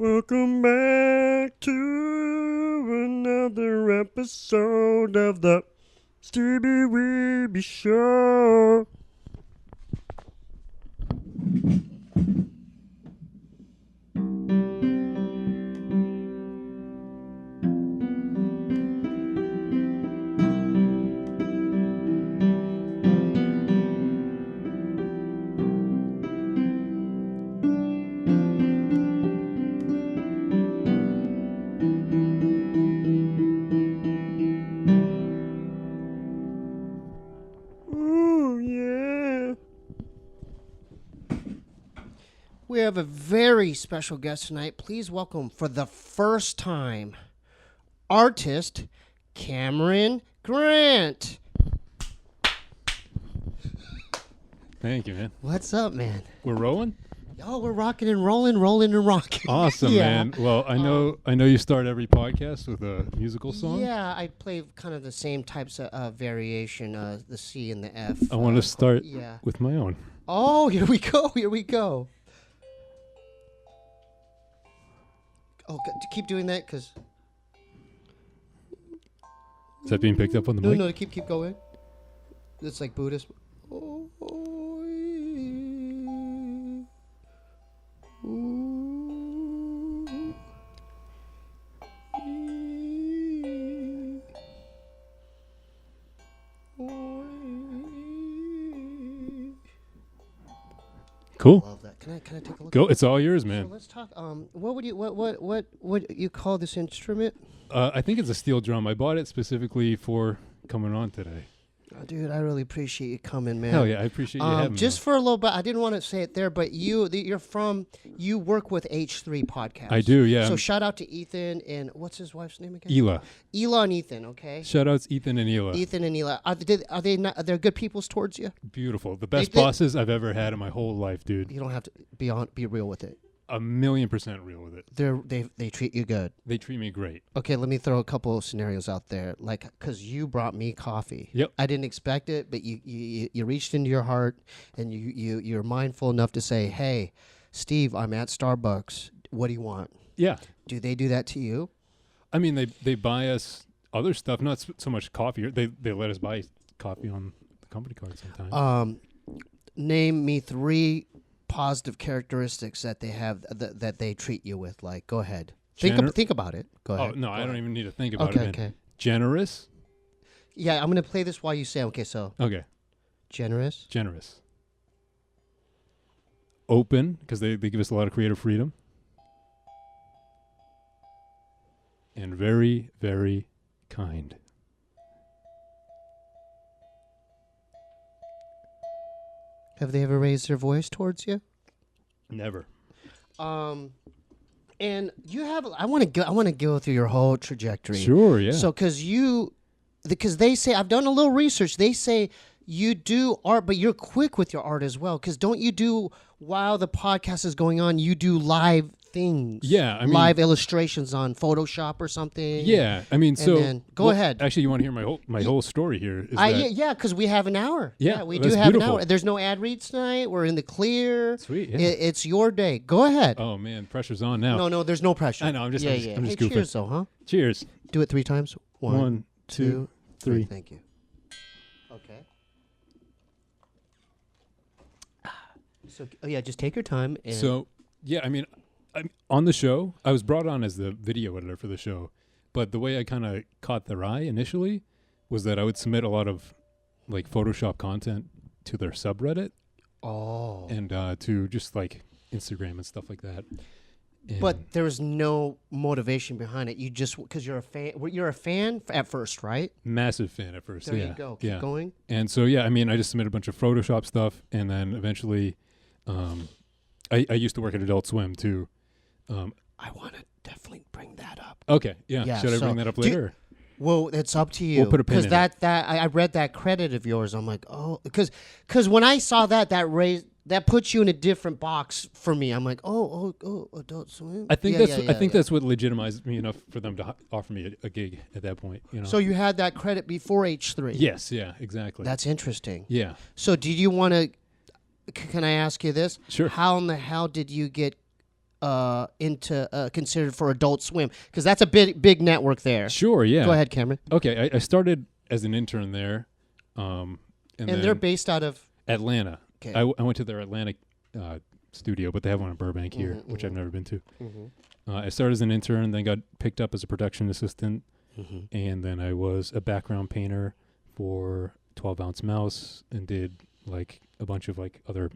Welcome back to another episode of the Steebee Weebee Show. We have a very special guest tonight. Please welcome for the first time, artist Cameron Grant. Thank you, man. What's up, man? We're rolling? Oh, we're rocking and rolling and rocking. Awesome, Yeah. man. Well, I know you start every podcast with a musical song. Yeah, I play kind of the same types of variation, the C and the F. I want to start yeah. with my own. Oh, here we go. Oh, keep doing that, because... Is that being picked up on the mic? No, keep going. It's like Buddhist. Cool. Love that. Can I take a look? Go. It's all yours, man. So let's talk. What you call this instrument? I think it's a steel drum. I bought it specifically for coming on today. Oh, dude, I really appreciate you coming, man. Hell yeah, I appreciate you having me. Just for a little bit, I didn't want to say it there, but you work with H3 Podcast. I do, yeah. So shout out to Ethan and what's his wife's name again? Ela. Ela and Ethan, okay? Shout outs Ethan and Ela. Ethan and Ela. Are they good peoples towards you? Beautiful. The best bosses I've ever had in my whole life, dude. You don't have to be real with it. 1,000,000% real with it. They treat you good. They treat me great. Okay, let me throw a couple of scenarios out there. Like, because you brought me coffee. Yep. I didn't expect it, but you reached into your heart and you're mindful enough to say, hey, Steve, I'm at Starbucks. What do you want? Yeah. Do they do that to you? I mean, they buy us other stuff, not so much coffee. They let us buy coffee on the company card sometimes. Name me 3 positive characteristics that they have that they treat you with. Like, go ahead. Think about it. Go ahead. Oh, no, I don't even need to think about it, man. Okay. Generous. Yeah, I'm going to play this while you say, okay, so. Okay. Generous. Open, because they give us a lot of creative freedom. And very, very kind. Have they ever raised their voice towards you? Never. And you have. I want to go through your whole trajectory. Sure, yeah. So, because they say, I've done a little research. They say you do art, but you're quick with your art as well. Because don't you do, while the podcast is going on, you do live things? Yeah, I mean, live illustrations on Photoshop or something. Yeah, I mean, go ahead. Actually, you want to hear my whole story here? Yeah, because we have an hour. Yeah, we that's do have beautiful. an hour. There's no ad reads tonight. We're in the clear. Sweet. Yeah. It's your day. Go ahead. Oh man, pressure's on now. No, there's no pressure. I know. I'm just Hey, goofing. cheers, though, huh? Cheers. Do it 3 times. 1, 2, 3. Thank you. Okay. So, just take your time. And So, yeah, I mean, on the show, I was brought on as the video editor for the show, but the way I kind of caught their eye initially was that I would submit a lot of like Photoshop content to their subreddit. Oh. And to just like Instagram and stuff like that. And but there was no motivation behind it. You just, because you're a fan. You're a fan at first, right? massive fan at first. There yeah. you go. Keep going. And so, yeah, I mean, I just submitted a bunch of Photoshop stuff, and then eventually, I used to work at Adult Swim too. I want to definitely bring that up. Okay, yeah. Should I bring that up later? Well, it's up to you. We'll put a pin in it. Because I read that credit of yours. I'm like, oh, because when I saw that puts you in a different box for me. I'm like, oh, Adult Swim. I think that's what legitimized me enough for them to offer me a gig at that point. You know. So you had that credit before H3. Yes. Yeah. Exactly. That's interesting. Yeah. So did you want to? Can I ask you this? Sure. How in the hell did you get into considered for Adult Swim? Because that's a big network there. Sure, yeah. Go ahead, Cameron. Okay, I started as an intern there, and they're based out of Atlanta. Okay. I went to their Atlanta studio, but they have one in Burbank here, which I've never been to. I started as an intern, then got picked up as a production assistant, and then I was a background painter for 12 Ounce Mouse and did like a bunch of like other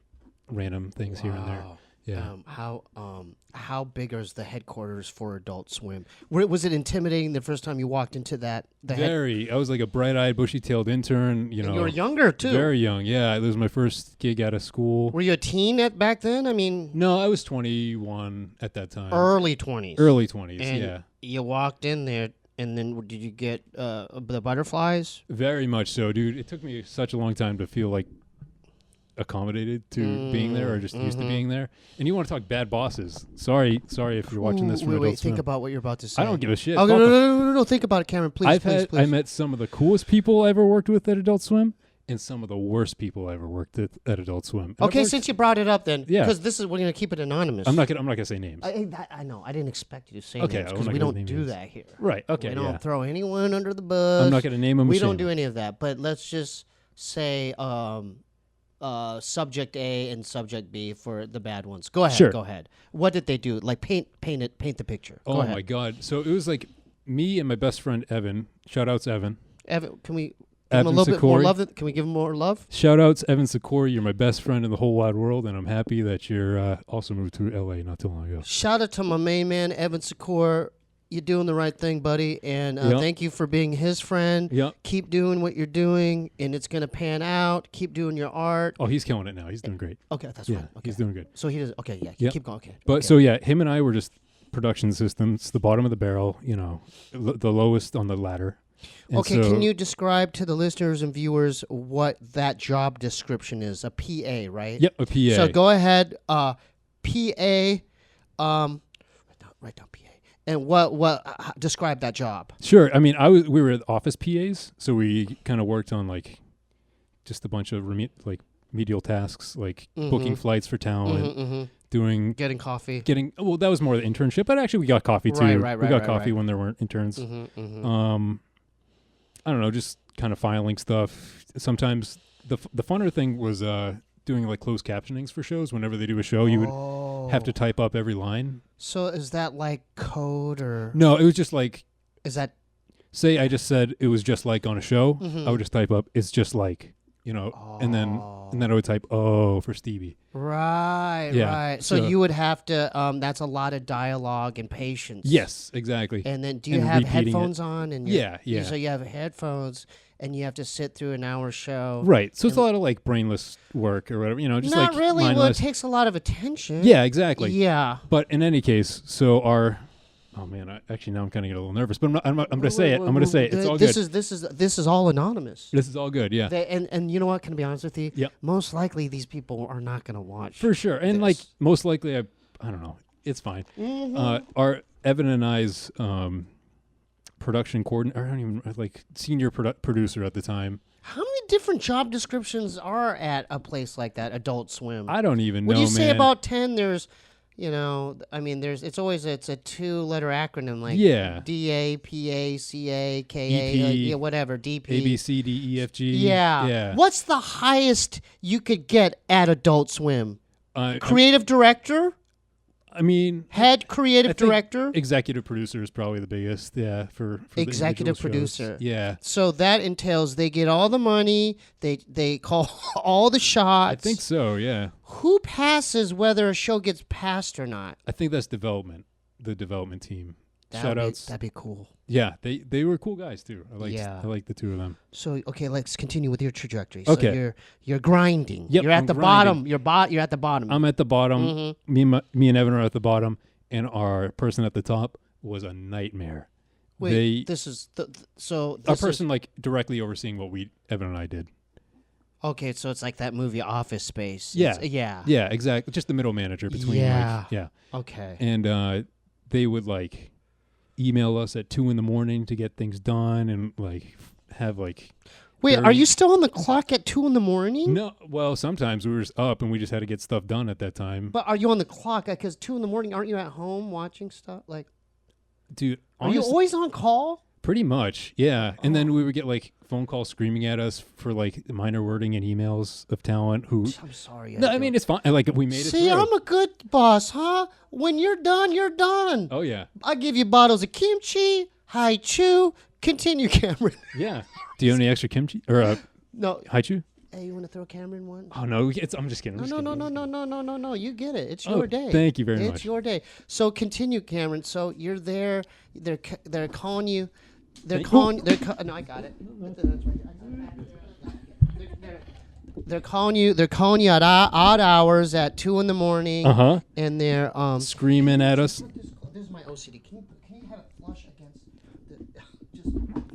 random things here and there. Yeah. How big is the headquarters for Adult Swim? Was it intimidating the first time you walked into that? Very. I was like a bright-eyed, bushy-tailed intern. You know, you were younger too. Very young. Yeah, it was my first gig out of school. Were you a teen back then? I mean, no, I was 21 at that time. Early 20s. Early 20s. And yeah. You walked in there, and then did you get the butterflies? Very much so, dude. It took me such a long time to feel like accommodated to being there or just used to being there. And you want to talk bad bosses. Sorry if you're watching this from Adult Wait, Swim. think about what you're about to say. I don't give a shit. Oh, no, think about it, Cameron, please, please. I met some of the coolest people I ever worked with at Adult Swim and some of the worst people I ever worked at Adult Swim. And okay, since you brought it up then, yeah, because we're going to keep it anonymous. I'm not gonna say names. I know. I didn't expect you to say Okay, names because we don't do that here. Right, okay, We don't throw anyone under the bus. I'm not going to name them. We don't do any of that, but let's just say subject A and subject B for the bad ones. Go ahead. Sure. Go ahead. What did they do? Like paint the picture. Go Oh ahead. my God. So it was like me and my best friend Evan. Shout outs Evan. Evan, can we give him a Evan little bit more Sikori. love? Can we give him more love? Shout outs Evan Sikori. You're my best friend in the whole wide world, and I'm happy that you're also moved to LA not too long ago. Shout out to my main man, Evan Sikor. You're doing the right thing, buddy, and thank you for being his friend. Yep. Keep doing what you're doing, and it's going to pan out. Keep doing your art. Oh, he's killing it now. He's doing great. Okay, that's Yeah, fine. Okay. he's doing good. So he does. Okay, yeah. Yep. Keep going. Okay. But okay. so yeah, him and I were just production assistants, the bottom of the barrel, you know, the lowest on the ladder. And okay, so, can you describe to the listeners and viewers what that job description is? A PA, right? Yep, a PA. So go ahead, PA. Write down PA. And what describe that job? Sure. I mean, we were office PAs, so we kind of worked on like just a bunch of medial tasks, like booking flights for talent, Getting coffee. Well, that was more the internship, but actually we got coffee too. We got coffee when there weren't interns. I don't know, just kind of filing stuff. Sometimes the funner thing was doing like closed captionings for shows. Whenever they do a show, you would have to type up every line. So is that like code or? No, it was just like. Is that? Say I just said it was just like on a show. I would just type up it's just like, you know, and then I would type for Steebee. Right, Yeah, right. So you would have to. That's a lot of dialogue and patience. Yes, exactly. And then do you And have repeating headphones on? And Yeah. So you have headphones, and you have to sit through an hour show. Right. So it's a lot of like brainless work or whatever, you know, just Not like really. mindless. Well, it takes a lot of attention. Yeah, exactly. Yeah. But in any case, so oh man, actually now I'm kind of getting a little nervous, but I'm going to say it. I'm going to say it. It's all good. This is all anonymous. This is all good. Yeah. And you know what? Can I be honest with you? Yep. Most likely these people are not going to watch. For sure. And like most likely I don't know. It's fine. Our Evan and I's production coordinator, I don't even like senior producer at the time. How many different job descriptions are at a place like that, Adult Swim? I don't even know, Would you say man. about 10? There's, you know, I mean, it's a 2-letter acronym like Yeah. DA, PA, CA, KA, EP, whatever, DP. A, B, C, D, E, F, G. Yeah. Yeah. What's the highest you could get at Adult Swim? Uh, Creative director? I mean, Head creative I think director? executive producer is probably the biggest. Yeah, for the Executive individual shows. producer. Yeah. So that entails they get all the money, they call all the shots. I think so, yeah. Who passes whether a show gets passed or not? I think that's development, the development team. Shout outs. That'd be cool. Yeah, they were cool guys too. I Yeah. like the two of them. So okay, let's continue with your trajectory. Okay. So you're grinding. Yep, you're at I'm the grinding. bottom. You're at the bottom. I'm at the bottom. Mm-hmm. Me and Evan are at the bottom, and our person at the top was a nightmare. Wait, this is Our person like directly overseeing what Evan and I did. Okay, so it's like that movie Office Space. Yeah. Yeah. Yeah, exactly. Just the middle manager between. Yeah. Okay. Okay. And they would like email us at 2 a.m. to get things done, and like have like Wait, very- are you still on the clock at 2 in the morning? No, well, sometimes we were just up and we just had to get stuff done at that time. But are you on the clock? Because 2 in the morning, aren't you at home watching stuff? Like, Dude, are you honestly, always on call? pretty much, yeah. And then Oh. we would get like phone calls screaming at us for like minor wording and emails of talent who. I'm sorry. No, I mean it's fine. Like we made it. See, through. I'm a good boss, huh? When you're done, you're done. Oh yeah, I give you bottles of kimchi, haichu. Continue, Cameron. yeah. Do you have any extra kimchi or No. haichu? Hey, you want to throw Cameron one? Oh no, I'm just kidding. I'm just No, kidding. no. You get it. It's Oh, your day. thank you very It's much. your day. So continue, Cameron. So you're there. They're calling you. They're Thank- calling. No, I got it. They're calling you. They're calling you at odd hours at 2 in the morning. Uh-huh. And they're Screaming at us. This is my OCD. Can you have it flush against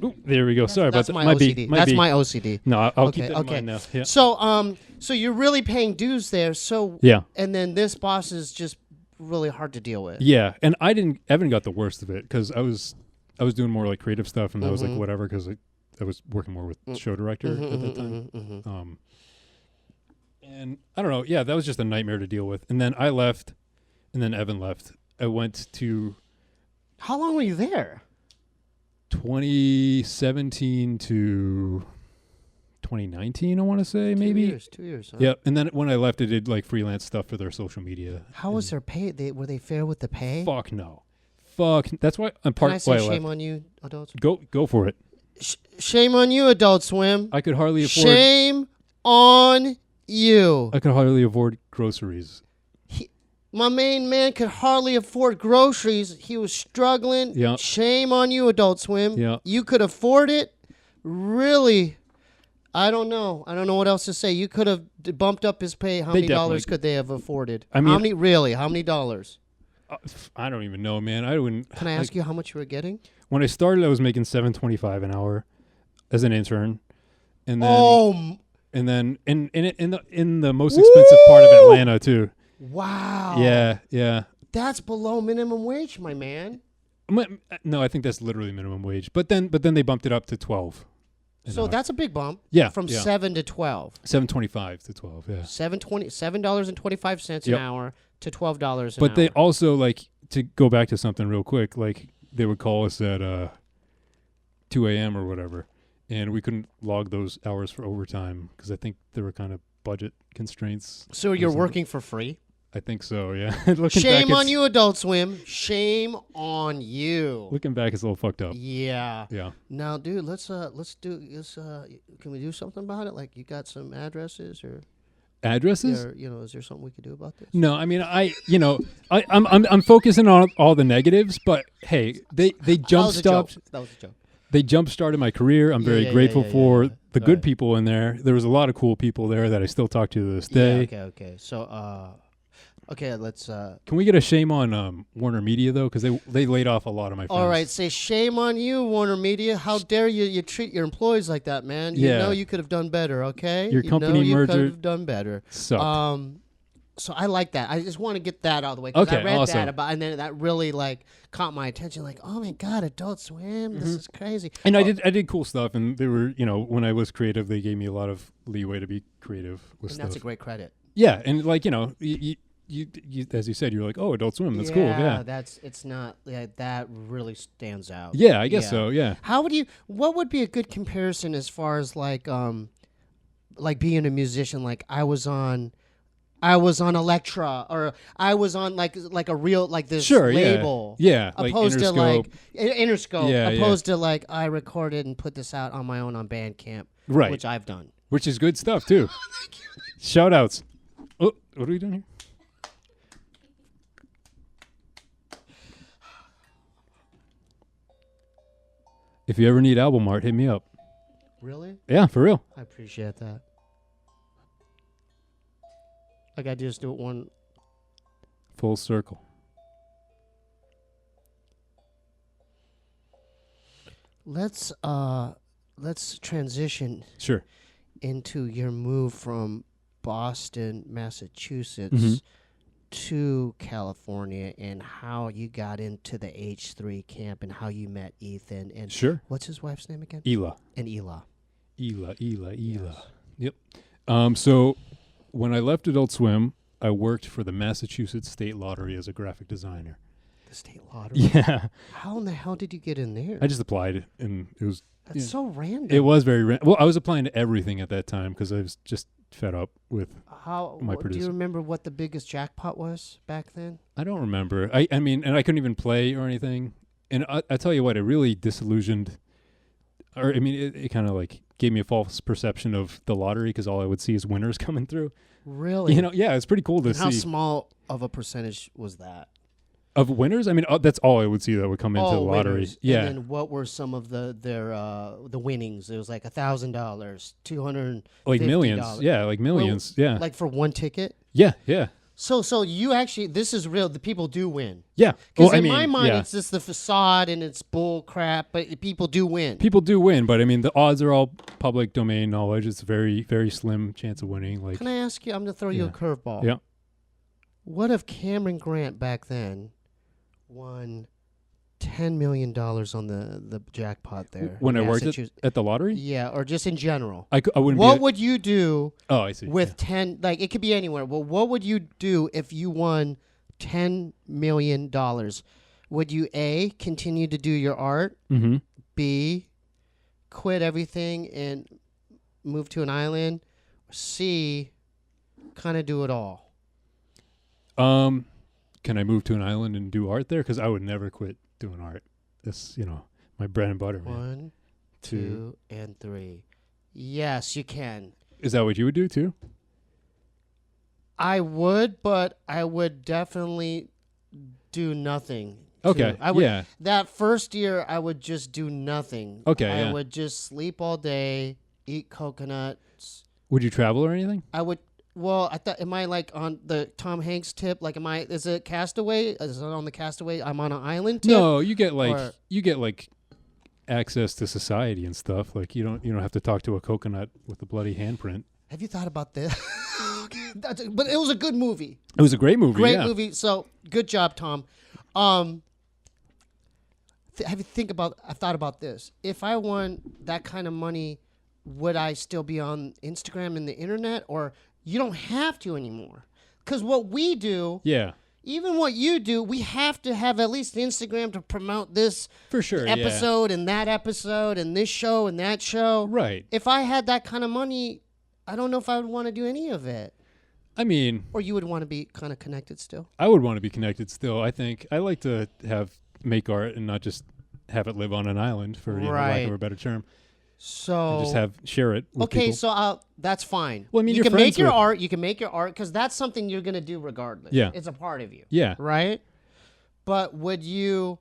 the? Ooh, there we go. Sorry about That's that. my Might OCD. be. Might That's be. my OCD. No, I'll Okay, keep that okay. in mind now. Yeah. So you're really paying dues there. So Yeah. and then this boss is just really hard to deal with. Yeah, and Evan got the worst of it because I was doing more like creative stuff, and I was like whatever because I was working more with show director at that time. And I don't know. Yeah, that was just a nightmare to deal with. And then I left, and then Evan left. I went to How long were you there? 2017 to 2019. I want to say maybe. 2 years. Huh? Yeah, and then when I left, I did like freelance stuff for their social media. How was their pay? Were they fair with the pay? Fuck no. Fuck. That's why I'm Can I part say why I shame left. on you, Adult Swim? Go for it. Shame on you, Adult Swim. I could hardly afford. Shame on you. I could hardly afford groceries. My main man could hardly afford groceries. He was struggling. Yeah. Shame on you, Adult Swim. Yeah. You could afford it. Really? I don't know. I don't know what else to say. You could have bumped up his pay. How They many dollars definitely could they have afforded? I mean- how many? Really? How many dollars? I don't even know, man. I wouldn't. Can I ask you how much you were getting? When I started, I was making $7.25 an hour as an intern, and then Oh, and then in the most expensive part of Atlanta too. wow. Yeah. That's below minimum wage, my man. No, I think that's literally minimum wage. But then they bumped it up to 12. an So hour. that's a big bump. Yeah, From yeah. 7 to 12. $7.25 to 12. Yeah. $7.25 an Yep. hour to $12 an But hour. they also like to go back to something real quick. Like they would call us at 2 a.m. or whatever, and we couldn't log those hours for overtime because I think there were kind of budget constraints. So you're working for free? I think so. Yeah. Looking Shame back, on it's- you, Adult Swim. Shame on you. Looking back, it's a little fucked up. Yeah. Yeah. Now, dude, let's do this. Can we do something about it? Like, you got some addresses, or Addresses? is there something we could do about this? No, I mean, I'm focusing on all the negatives, but hey, they jump stopped. That was a joke. They jump started my career. I'm very yeah, grateful yeah, for yeah. the good Right. people in there. There was a lot of cool people there that I still talk to this day. Yeah, okay. So, okay, let's. Can we get a shame on Warner Media though? Because they laid off a lot of my friends. All right, say shame on you, Warner Media. How dare you treat your employees like that, man? You Yeah. know you could have done better, okay? Your company you merger could have done better. Sucked. So I like that. I just want to get that out of the way because I Okay, read awesome. that about, and then that really like caught my attention. Like, oh my god, Adult Swim, this is crazy. And I did cool stuff, and they were, when I was creative, they gave me a lot of leeway to be creative with And stuff. that's a great credit. Yeah, and like you, as you said, you're like, oh, Adult Swim, that's cool. Yeah, it's not. Yeah, that really stands out. yeah, I guess so. Yeah. How would you? What would be a good comparison as far as like being a musician? Like I was on Elektra, or I was on like a real like this Sure, label. Yeah, like Opposed to Interscope. like Interscope. Yeah, opposed to like I recorded and put this out on my own on Bandcamp. Right. Which I've done. Which is good stuff too. Shout outs. Oh, what are we doing here? If you ever need album art, hit me up. Really? Yeah, for real. I appreciate that. Like I just do it one. Full circle. Let's transition Sure. into your move from Boston, Massachusetts Mhm. to California, and how you got into the H3 camp and how you met Ethan and Sure. what's his wife's name again? Ela. And Ela. Ela. Yes. Yep. So when I left Adult Swim, I worked for the Massachusetts State Lottery as a graphic designer. The state lottery. Yeah. How in the hell did you get in there? I just applied, and it was That's so random. It was very well. I was applying to everything at that time because I was just fed up with my Do producer. you remember what the biggest jackpot was back then? I don't remember. I mean, and I couldn't even play or anything. And I tell you what, it really disillusioned. Or I mean, it kind of like gave me a false perception of the lottery because all I would see is winners coming through. Really? You know, yeah, it's pretty cool to And see. how small of a percentage was that? Of winners? I mean, that's all I would see that would come into the lottery. Winners. Yeah. And then what were some of the winnings? It was like $1,000, $250. Like millions. Yeah, like millions. Yeah. Like for one ticket. Yeah, yeah. So you actually, this is real. The people do win. Yeah. Because Well, in my mind, it's just the facade and it's bull crap. But people do win. People do win, but I mean, the odds are all public domain knowledge. It's very, very slim chance of winning. Like, Can I ask you? I'm gonna throw you a Yeah. curveball. Yeah. What if Cameron Grant back then won $10 million on the jackpot there? when I in worked Massachusetts? at the lottery, Yeah, or just in general. I wouldn't. What would you do Oh, I see. with yeah. 10? Like it could be anywhere. Well, what would you do if you won $10 million? Would you A, continue to do your art? Mm-hmm. B, quit everything and move to an island? Or C, kind of do it all? Can I move to an island and do art there? Because I would never quit doing art. That's my bread and butter, man. 1, 2, and 3. Yes, you can. Is that what you would do too? I would, but I would definitely do nothing. Okay. too. I would, yeah. That first year, I would just do nothing. Okay, I yeah. would just sleep all day, eat coconuts. Would you travel or anything? I would. Well, I thought, am I like on the Tom Hanks tip? Like, is it Castaway? Is it on the Castaway? I'm on an island tip? No, you get Or- like access to society and stuff. Like you don't have to talk to a coconut with a bloody handprint. Have you thought about this? But it was a good movie. It was a great movie. Great yeah. movie. So good job, Tom. I've thought about this. If I won that kind of money, would I still be on Instagram and the internet, or you don't have to anymore? Because what we do, Yeah. even what you do, we have to have at least Instagram to promote this For sure. Yeah. episode and that episode and this show and that show. Right. If I had that kind of money, I don't know if I would want to do any of it. I mean, Or you would want to be kind of connected still. I would want to be connected still. I think I like to make art and not just have it live on an island for lack Right. of a better term. So And just share it with okay, people. so that's fine. Well, I mean, you you're can make friends your with- art. You can make your art because that's something you're gonna do regardless. Yeah. It's a part of you. Yeah. Right. But would you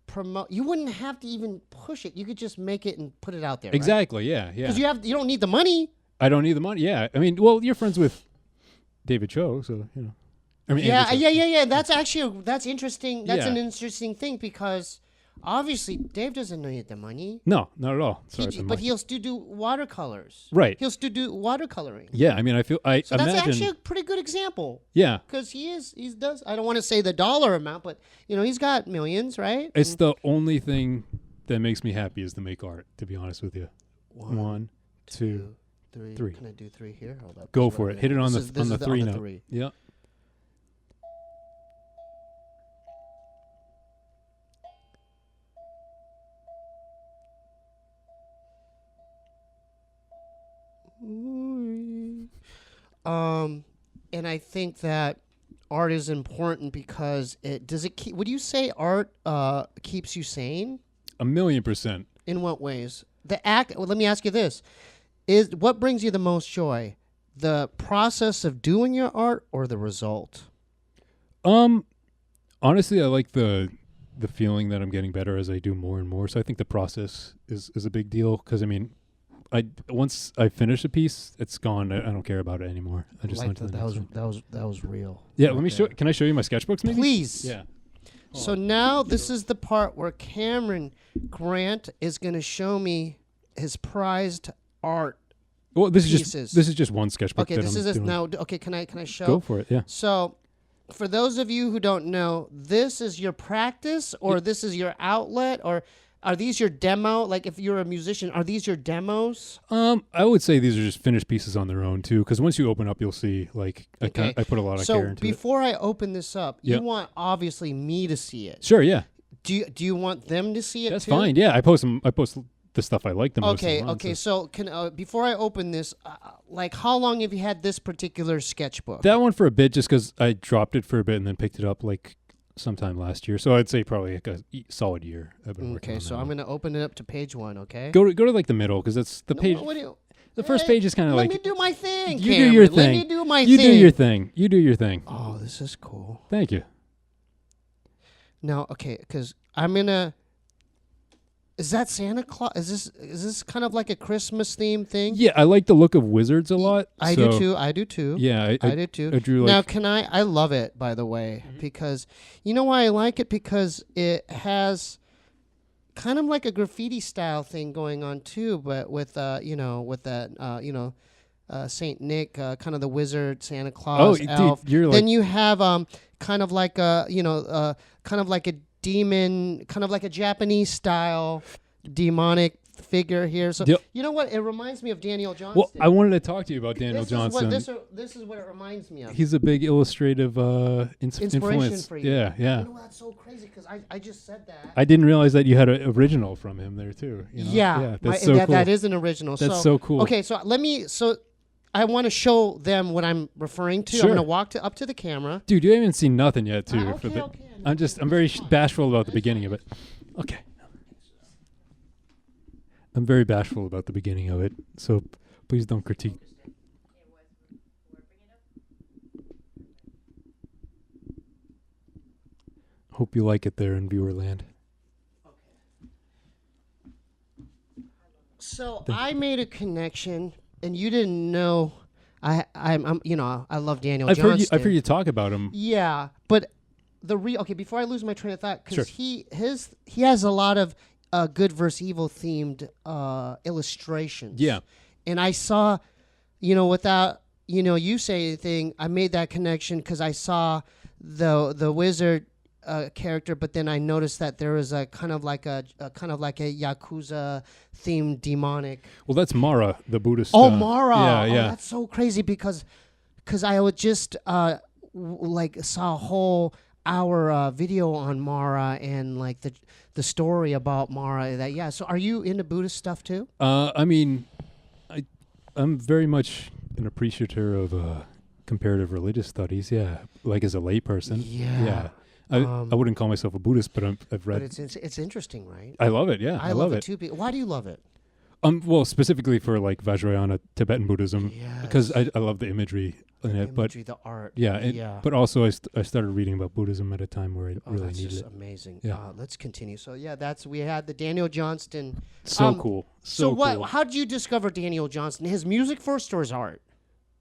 promote? You wouldn't have to even push it. You could just make it and put it out there. Exactly. Yeah. Yeah. Because you don't need the money. I don't need the money. Yeah. I mean, well, you're friends with David Cho, so I mean, Yeah, Andrew Cho. yeah. That's actually that's interesting. That's Yeah. an interesting thing because obviously Dave doesn't need the money. No, not at all. Sorry, But he'll still do watercolors. Right. He'll still do watercoloring. Yeah. I mean, I So imagine. that's actually a pretty good example. Yeah. Because he does. I don't want to say the dollar amount, but he's got millions, right? It's the only thing that makes me happy is to make art. To be honest with you. One, two. three. Can I do 3 here? Hold up. Go This is for what it. I'm Hit it gonna- on this the is 3 on the note. 3. Yeah. And I think that art is important because would you say art keeps you sane? 1,000,000%. In what ways? Well, let me ask you this. What brings you the most joy? The process of doing your art or the result? Honestly, I like the feeling that I'm getting better as I do more and more. So I think the process is a big deal because I mean, once I finish a piece, it's gone. I don't care about it anymore. I just went to the next one. That was real. Yeah, right let me there. show. Can I show you my sketchbooks, maybe? Please. Yeah. So now this is the part where Cameron Grant is going to show me his prized art. Well, this Pieces. is just one sketchbook. Okay, that this I'm is doing. now. Okay, can I show? Go for it. Yeah. So, for those of you who don't know, this is your practice, or this is your outlet, or Are these your demo? Like, if you're a musician, are these your demos? I would say these are just finished pieces on their own too, because once you open up, you'll see like I put a lot of care into it. So before I open this up, Yep. you want obviously me to see it. Sure, yeah, Do you want them to see it? that's too? fine. Yeah, I post the stuff I like the most. Okay, online, okay. So can before I open this, like, how long have you had this particular sketchbook? That one for a bit, just because I dropped it for a bit and then picked it up like sometime last year. So I'd say probably like a solid year. I've been working on so that I'm one. gonna open it up to page 1. Okay. Go to like the middle, because that's the No, page. what do you- The first Hey, page is kind of like Let me do my thing. you do Cameron. your Let thing. me do my you thing. do your thing. You do your thing. Oh, this is cool. Thank you. Now, okay, because I'm gonna. Is that Santa Claus? Is this kind of like a Christmas theme thing? Yeah, I like the look of wizards a lot. I do too. I do too. Yeah, I do too. I drew Now, like can I love it, by the way, because you know why I like it? Because it has kind of like a graffiti style thing going on too, but with with that Saint Nick, kind of the wizard, Santa Claus, elf. dude, you're like Then you have kind of like a kind of like a demon, kind of like a Japanese style demonic figure here. So Yep. you know what? It reminds me of Daniel Johnston. well, I wanted to talk to you about Daniel This Johnston. this is what it reminds me of. He's a big illustrative Inspiration influence. for you. Yeah, yeah. You know that's so crazy because I just said that. I didn't realize that you had an original from him there too. You know? Yeah, that's so cool. that is an original. That's so cool. Okay, so I want to show them what I'm referring to. Sure. I'm going to walk up to the camera. Dude, you haven't seen nothing yet too. Okay. I'm very bashful about the beginning of it. Okay. I'm very bashful about the beginning of it, so please don't critique. Hope you like it there in Viewerland. So I made a connection, and you didn't know. I love Daniel Johnston. I've heard you talk about him. Yeah, but okay. Before I lose my train of thought, because Sure. he has a lot of good versus evil themed illustrations. Yeah. And I saw, without you say anything, I made that connection because I saw the wizard character, but then I noticed that there was a kind of like a Yakuza themed demonic. Well, that's Mara, the Buddhist. Oh, Mara! Yeah, Oh, yeah. that's so crazy because I would just saw a whole hour video on Mara and like the story about Mara. So are you into Buddhist stuff too? I mean, I'm very much an appreciator of comparative religious studies. Yeah, like as a layperson. Yeah. I wouldn't call myself a Buddhist, but I've read. But it's interesting, right? I love it. Yeah, I love it too. Why do you love it? Well, specifically for like Vajrayana Tibetan Buddhism, because I love the imagery in it. But The art. yeah. But also, I started reading about Buddhism at a time where I really that's needed just it. amazing. Yeah. Let's continue. So we had the Daniel Johnston. So cool. So what? cool. How did you discover Daniel Johnston? His music first or his art?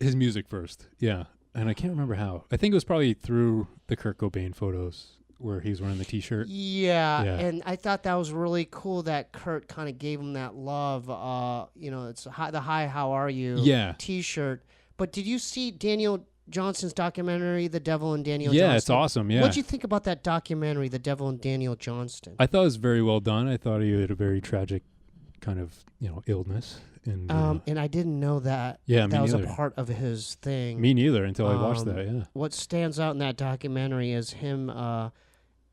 His music first. Yeah, and I can't remember how. I think it was probably through the Kurt Cobain photos where he's wearing the T-shirt. Yeah, Yeah. and I thought that was really cool that Kurt kind of gave him that love. It's the "Hi, how are you?" Yeah. T-shirt. But did you see Daniel Johnston's documentary, The Devil and Daniel Yeah, Johnston? it's awesome. Yeah. What'd you think about that documentary, The Devil and Daniel Johnston? I thought it was very well done. I thought he had a very tragic kind of illness. And I didn't know that. Yeah, me that was neither. a part of his thing. Me neither until I watched that. Yeah. What stands out in that documentary is him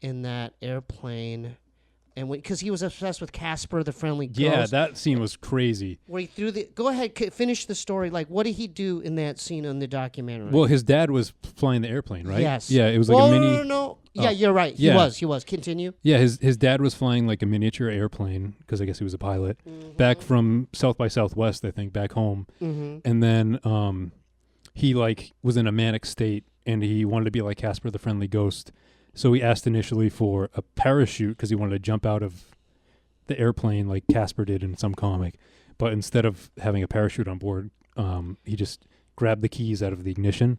in that airplane, and because he was obsessed with Casper the Friendly Ghost. Yeah, that scene was crazy. Where he threw the. Go ahead, finish the story. Like, what did he do in that scene in the documentary? Well, his dad was flying the airplane, right? Yes. Yeah, it was like a mini. No. Oh. Yeah, you're right. Yeah. He was. Continue. Yeah, his dad was flying like a miniature airplane because I guess he was a pilot back from South by Southwest, I think, back home. Mm-hmm. And then he like was in a manic state and he wanted to be like Casper the Friendly Ghost. So he asked initially for a parachute because he wanted to jump out of the airplane like Casper did in some comic. But instead of having a parachute on board, he just grabbed the keys out of the ignition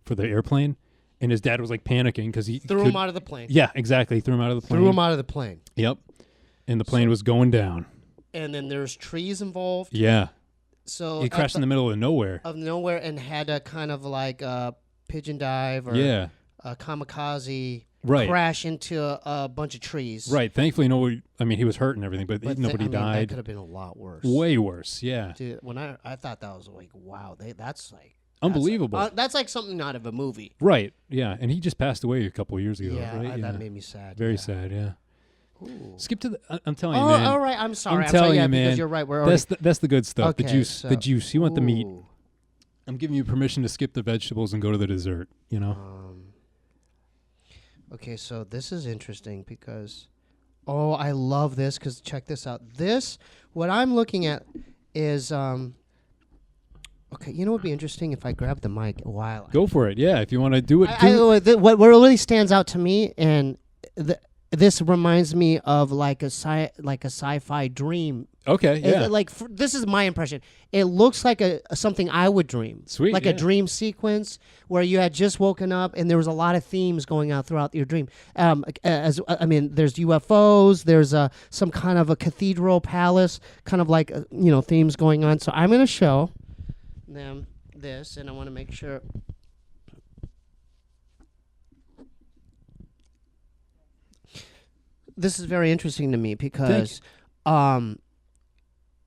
for the airplane. And his dad was like panicking because he Threw him out of the plane. Yeah, exactly. He threw him out of the plane. Threw him out of the plane. Yep. And the plane was going down. And then there's trees involved. Yeah. So He crashed in the middle of nowhere. Of nowhere and had a kind of like a pigeon dive or Yeah. a kamikaze Right. crash into a bunch of trees. Right. Thankfully, nobody. I mean, he was hurt and everything, but, nobody That died. could have been a lot worse. Way worse. Yeah. Dude, when I thought that was like, wow, that's like Unbelievable. That's like something out of a movie. Right. Yeah. And he just passed away a couple of years ago. Yeah, right? that made me sad. Very yeah. sad. Yeah. Ooh. Skip to the. I'm telling you, Oh, man. all right. I'm sorry. I'm telling sorry, you, man. Because you're right. We're already. That's the good stuff. Okay, the juice. so- The juice. You want the meat. Ooh. I'm giving you permission to skip the vegetables and go to the dessert. You know. Okay, so this is interesting because, I love this because check this out. What I'm looking at is, okay, you know what would be interesting if I grab the mic while Go for it. Yeah. If you want to do it. what really stands out to me, and this reminds me of like a sci-fi dream. Okay. Yeah. This is my impression. It looks like something I would dream. Sweet, like yeah. a dream sequence where you had just woken up and there was a lot of themes going out throughout your dream. There's UFOs. There's some kind of a cathedral palace, kind of like themes going on. So I'm going to show them this, and I want to make sure. This is very interesting to me because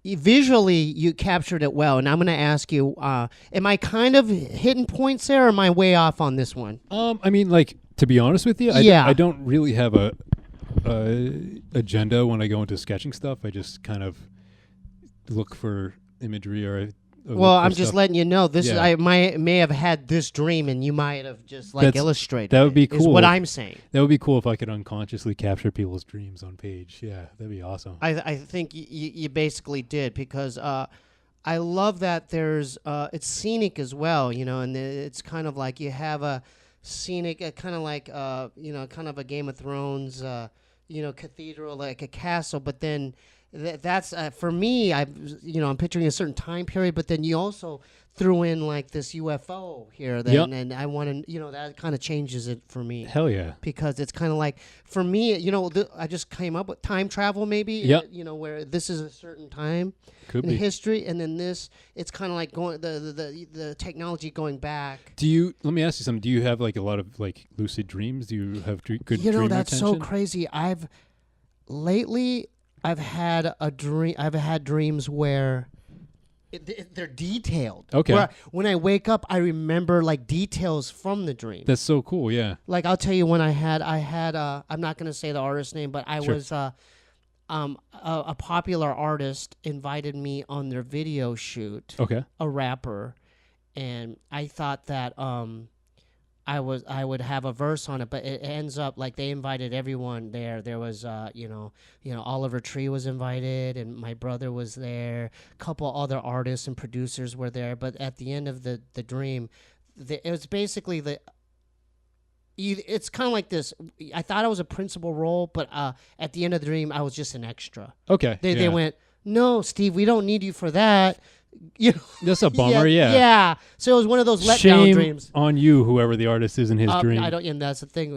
visually you captured it well, and I'm going to ask you, am I kind of hitting points there, or am I way off on this one? I mean, like, to be honest with you, I don't really have a agenda when I go into sketching stuff. I just kind of look for imagery or well, I'm just letting you know. This Yeah. is I may have had this dream, and you might have just like illustrated. That would be Is cool. what I'm saying. That would be cool if I could unconsciously capture people's dreams on page. Yeah, that'd be awesome. I think you basically did because I love that there's it's scenic as well, and it's kind of like you have a scenic, kind of like kind of a Game of Thrones, cathedral, like a castle, but then. That's for me. I'm picturing a certain time period, but then you also threw in like this UFO here, and I want to, that kind of changes it for me. Hell yeah! Because it's kind of like for me, I just came up with time travel, maybe. Yep. Where this is a certain time Could in be. history, and then it's kind of like going the technology going back. Let me ask you something. Do you have like a lot of like lucid dreams? Do you have good dream That's retention? so crazy. I've had dreams where they're detailed. Okay. Where when I wake up, I remember like details from the dream. That's so cool. Yeah. Like I'll tell you when I had I'm not going to say the artist name, but I Sure. was a popular artist invited me on their video shoot. Okay. A rapper, and I thought that I would have a verse on it, but it ends up like they invited everyone there. There was Oliver Tree was invited, and my brother was there. A couple other artists and producers were there. But at the end of the dream, it was basically it's kind of like this. I thought I was a principal role, but at the end of the dream, I was just an extra. Okay. They went, "No, Steve, we don't need you for that." That's a bummer. Yeah. Yeah. So it was one of those letdown Shame dreams. on you, whoever the artist is in his dream. I don't, and that's the thing.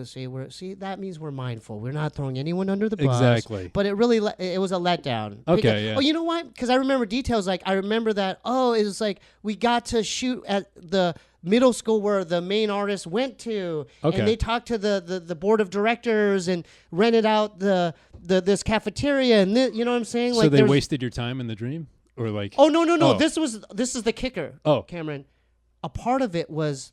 That means we're mindful. We're not throwing anyone under the bus. Exactly. But it was a letdown. Okay, yeah. Oh, you know what? Because I remember details. Like I remember that. Oh, it was like we got to shoot at the middle school where the main artist went to, Okay. and they talked to the board of directors and rented out this cafeteria, and you know what I'm saying? So like they wasted your time in the dream, or like? Oh no! Oh. This is the kicker. Oh. Cameron, a part of it was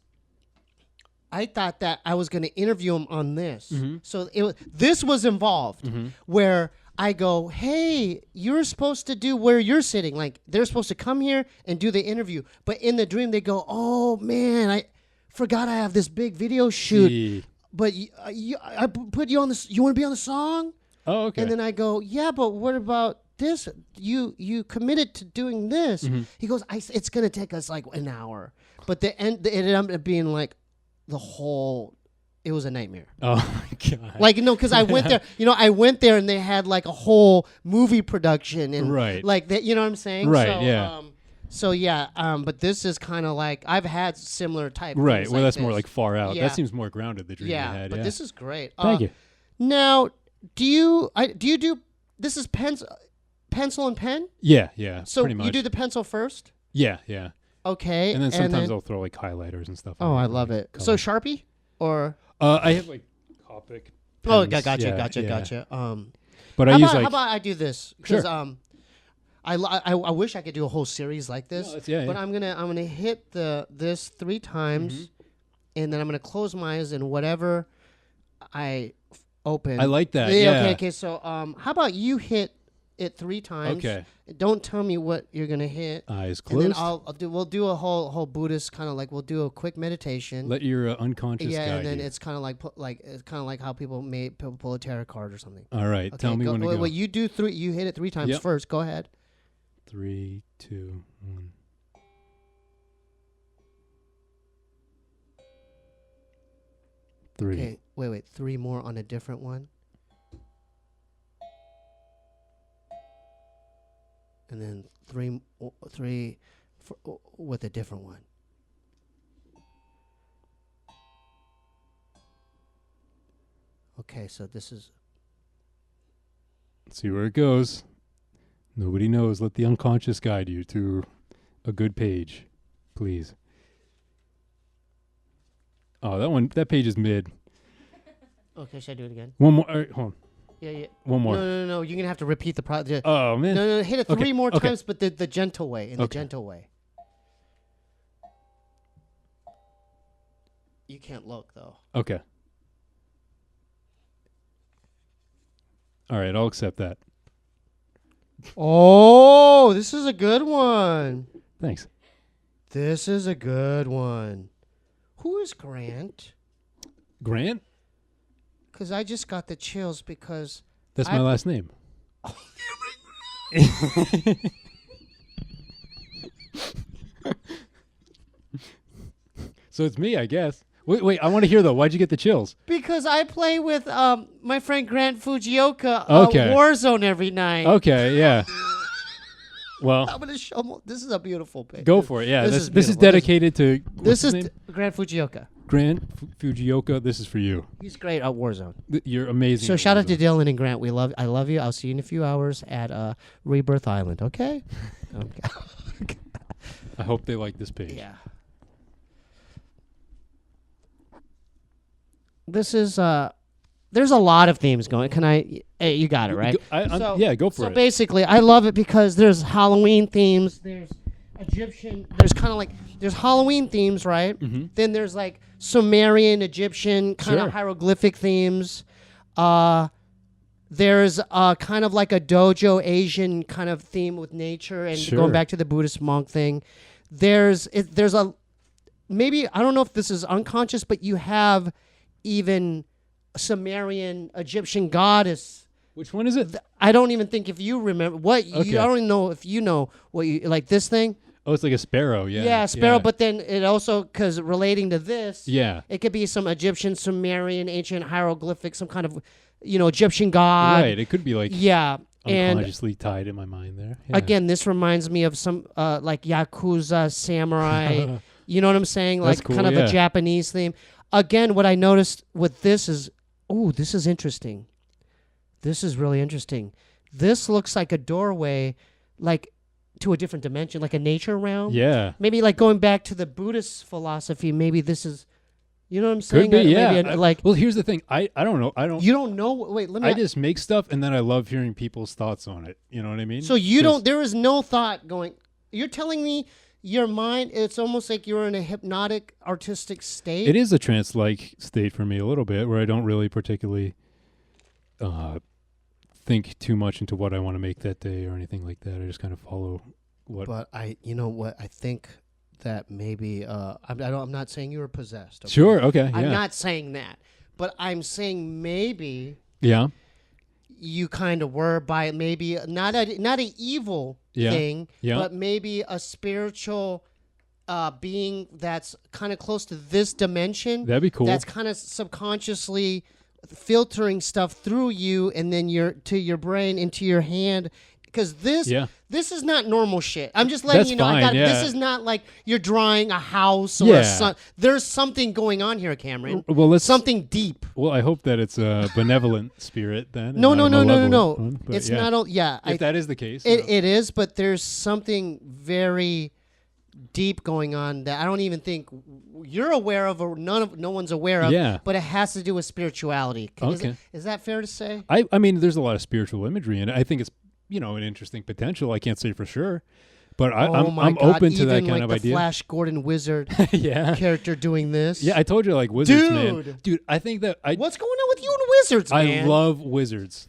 I thought that I was going to interview him on this. Mm-hmm. So this was involved where I go, hey, you're supposed to do where you're sitting. Like they're supposed to come here and do the interview. But in the dream, they go, oh man, I forgot I have this big video shoot. Gee. But I put you on this. You want to be on the song? Oh, okay. And then I go, yeah, but what about this? You committed to doing this. He goes, it's going to take us like an hour. But it ended up being like it was a nightmare. Oh my God. Like, because I went there, I went there and they had like a whole movie production and Right. like that, you know what I'm saying? Right, So, yeah. So yeah, but this is kind of like I've had similar type. Right. things Well, like that's more this. like far out. Yeah. That seems more grounded. The dream you had. But yeah. this is great. Thank you. Now, do you do this is pencil and pen? Yeah. Yeah. So pretty much. you do the pencil first? Yeah. Yeah. Okay. And then sometimes I'll throw like highlighters and stuff. Oh, on I it, love like, it. So color. Sharpie or I have like Copic. Oh, pens. gotcha. But I How use about, like how about I do this? Because Sure. I wish I could do a whole series like this. No, it's- But I'm gonna hit this 3 times, Mm-hmm. and then I'm gonna close my eyes and whatever I open. I like that. Yeah. Okay. So how about you hit it 3 times? Okay. Don't tell me what you're gonna hit. Eyes And then closed. we'll do a whole Buddhist kind of like we'll do a quick meditation. Let your unconscious yeah, guide and then you. it's kind of like how people pull a tarot card or something. All right. Okay, Tell me when to go. Well, you do 3. You hit it 3 times Yep. first. Go ahead. 3, 2, 1. 3. Okay. Wait. 3 more on a different one. And then three with a different one. Okay, so this is See where it goes. Nobody knows. Let the unconscious guide you to a good page, please. Oh, that page is mid. okay. Should I do it again? One more. All right, hold on. Yeah. One more. No. You're gonna have to repeat the project. Oh man. No. Hit it 3 Okay, more okay. times, but the gentle way. In the Okay. gentle way. You can't look though. Okay. All right, I'll accept that. Oh, this is a good one. Thanks. This is a good one. Who is Grant? Grant? Because I just got the chills because That's I my put- last name. So it's me, I guess. Wait, I want to hear though. Why'd you get the chills? because I play with my friend Grant Fujioka Okay. Warzone every night. Okay, yeah. Well, I'm gonna show 'em- This is a beautiful picture. go for it. Yeah, This this is is beautiful. dedicated to what's This his is name? Grant Fujioka. Grant Fujioka. This is for you. He's great at Warzone. You're amazing. So at shout out to Warzone. Dylan and Grant. I love you. I'll see you in a few hours at Rebirth Island. Okay. Okay. I hope they like this page. Yeah. This is there's a lot of themes going. Can I hey, you got it, right? Yeah, go for So it. basically, I love it because there's Halloween themes, there's Egyptian, there's kind of like there's Halloween themes, right? Mm-hmm. Then there's like Sumerian, Egyptian kind of Sure. hieroglyphic themes. There's kind of like a dojo Asian kind of theme with nature and Sure. going back to the Buddhist monk thing. There's a maybe I don't know if this is unconscious, but you have even Sumerian Egyptian goddess. Which one is it? I don't even think if you remember what Okay. you. I don't even know if you know what you like this thing. Oh, it's like a sparrow. Yeah. Yeah, sparrow. But then it also because relating to this, yeah. it could be some Egyptian, Sumerian, ancient hieroglyphic, some kind of Egyptian god. Right. It could be like Yeah, and unconsciously tied in my mind there. Yeah. again, this reminds me of some like Yakuza samurai. You know what I'm saying? That's Like cool, kind of yeah. a Japanese theme. Again, what I noticed with this is, this is interesting. This is really interesting. This looks like a doorway, like to a different dimension, like a nature realm. Yeah. Maybe like going back to the Buddhist philosophy. Maybe this is, you know what I'm saying? Could be. Yeah. Maybe like well, here's the thing. I don't know. I don't. you don't know. Wait, let me. I just make stuff and then I love hearing people's thoughts on it. You know what I mean? So you 'Cause- don't. There is no thought going. You're telling me your mind. It's almost like you're in a hypnotic, artistic state. It is a trance-like state for me a little bit, where I don't really particularly think too much into what I want to make that day or anything like that. I just kind of follow what. But you know what? I think that maybe I'm not saying you were possessed. Okay? Sure. Okay. Yeah. I'm not saying that, but I'm saying maybe Yeah. you kind of were by maybe not a evil Yeah. thing, Yeah. but maybe a spiritual being that's kind of close to this dimension. That'd be cool. That's kind of subconsciously filtering stuff through you and then to your brain into your hand. Because this is not normal shit. I'm just letting That's you know. fine, yeah. This is not like you're drawing a house or Yeah. there's something going on here, Cameron. Well, let's. Something deep. Well, I hope that it's a benevolent spirit then. No, and no, not a no, no, no, malevolent no. one, but It's yeah. not. Yeah, If that is the case. it is, but there's something very deep going on that I don't even think you're aware of, or no one's aware of. Yeah. But it has to do with spirituality. Okay. Is that fair to say? I mean, there's a lot of spiritual imagery, and I think it's an interesting potential. I can't say for sure, but I'm God, open to that even kind like of the idea. Flash Gordon Wizard Yeah. character doing this. Yeah, I told you, like, wizards, man. Dude, I think that What's going on with you and wizards, man? I love wizards.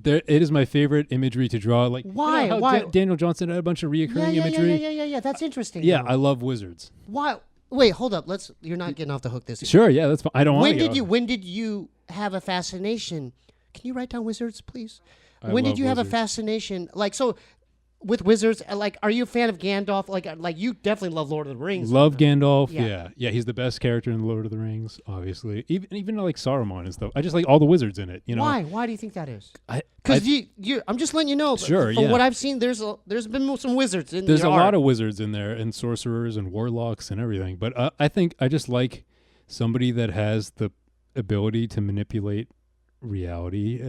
It is my favorite imagery to draw. Like, Why? You know how Why? Daniel Johnson had a bunch of reoccurring imagery. Yeah. That's interesting. Yeah, though. I love wizards. Why? Wait, hold up. You're not getting off the hook this. Sure, yeah, that's fine. I don't want to. When did you have a fascination? Can you write down wizards, please? I When did love you have a wizards. fascination? Like, so with wizards, like, are you a fan of Gandalf? Like you definitely love Lord of the Rings. Love Gandalf. Yeah. Yeah, he's the best character in Lord of the Rings, obviously. Even like Saruman and stuff. I just like all the wizards in it. You know Why? Why do you think that is? I- Because I'm just letting you know. Sure, From yeah. what I've seen, there's been some wizards in There's your a lot art. of wizards in there, and sorcerers and warlocks and everything. But I think I just like somebody that has the ability to manipulate reality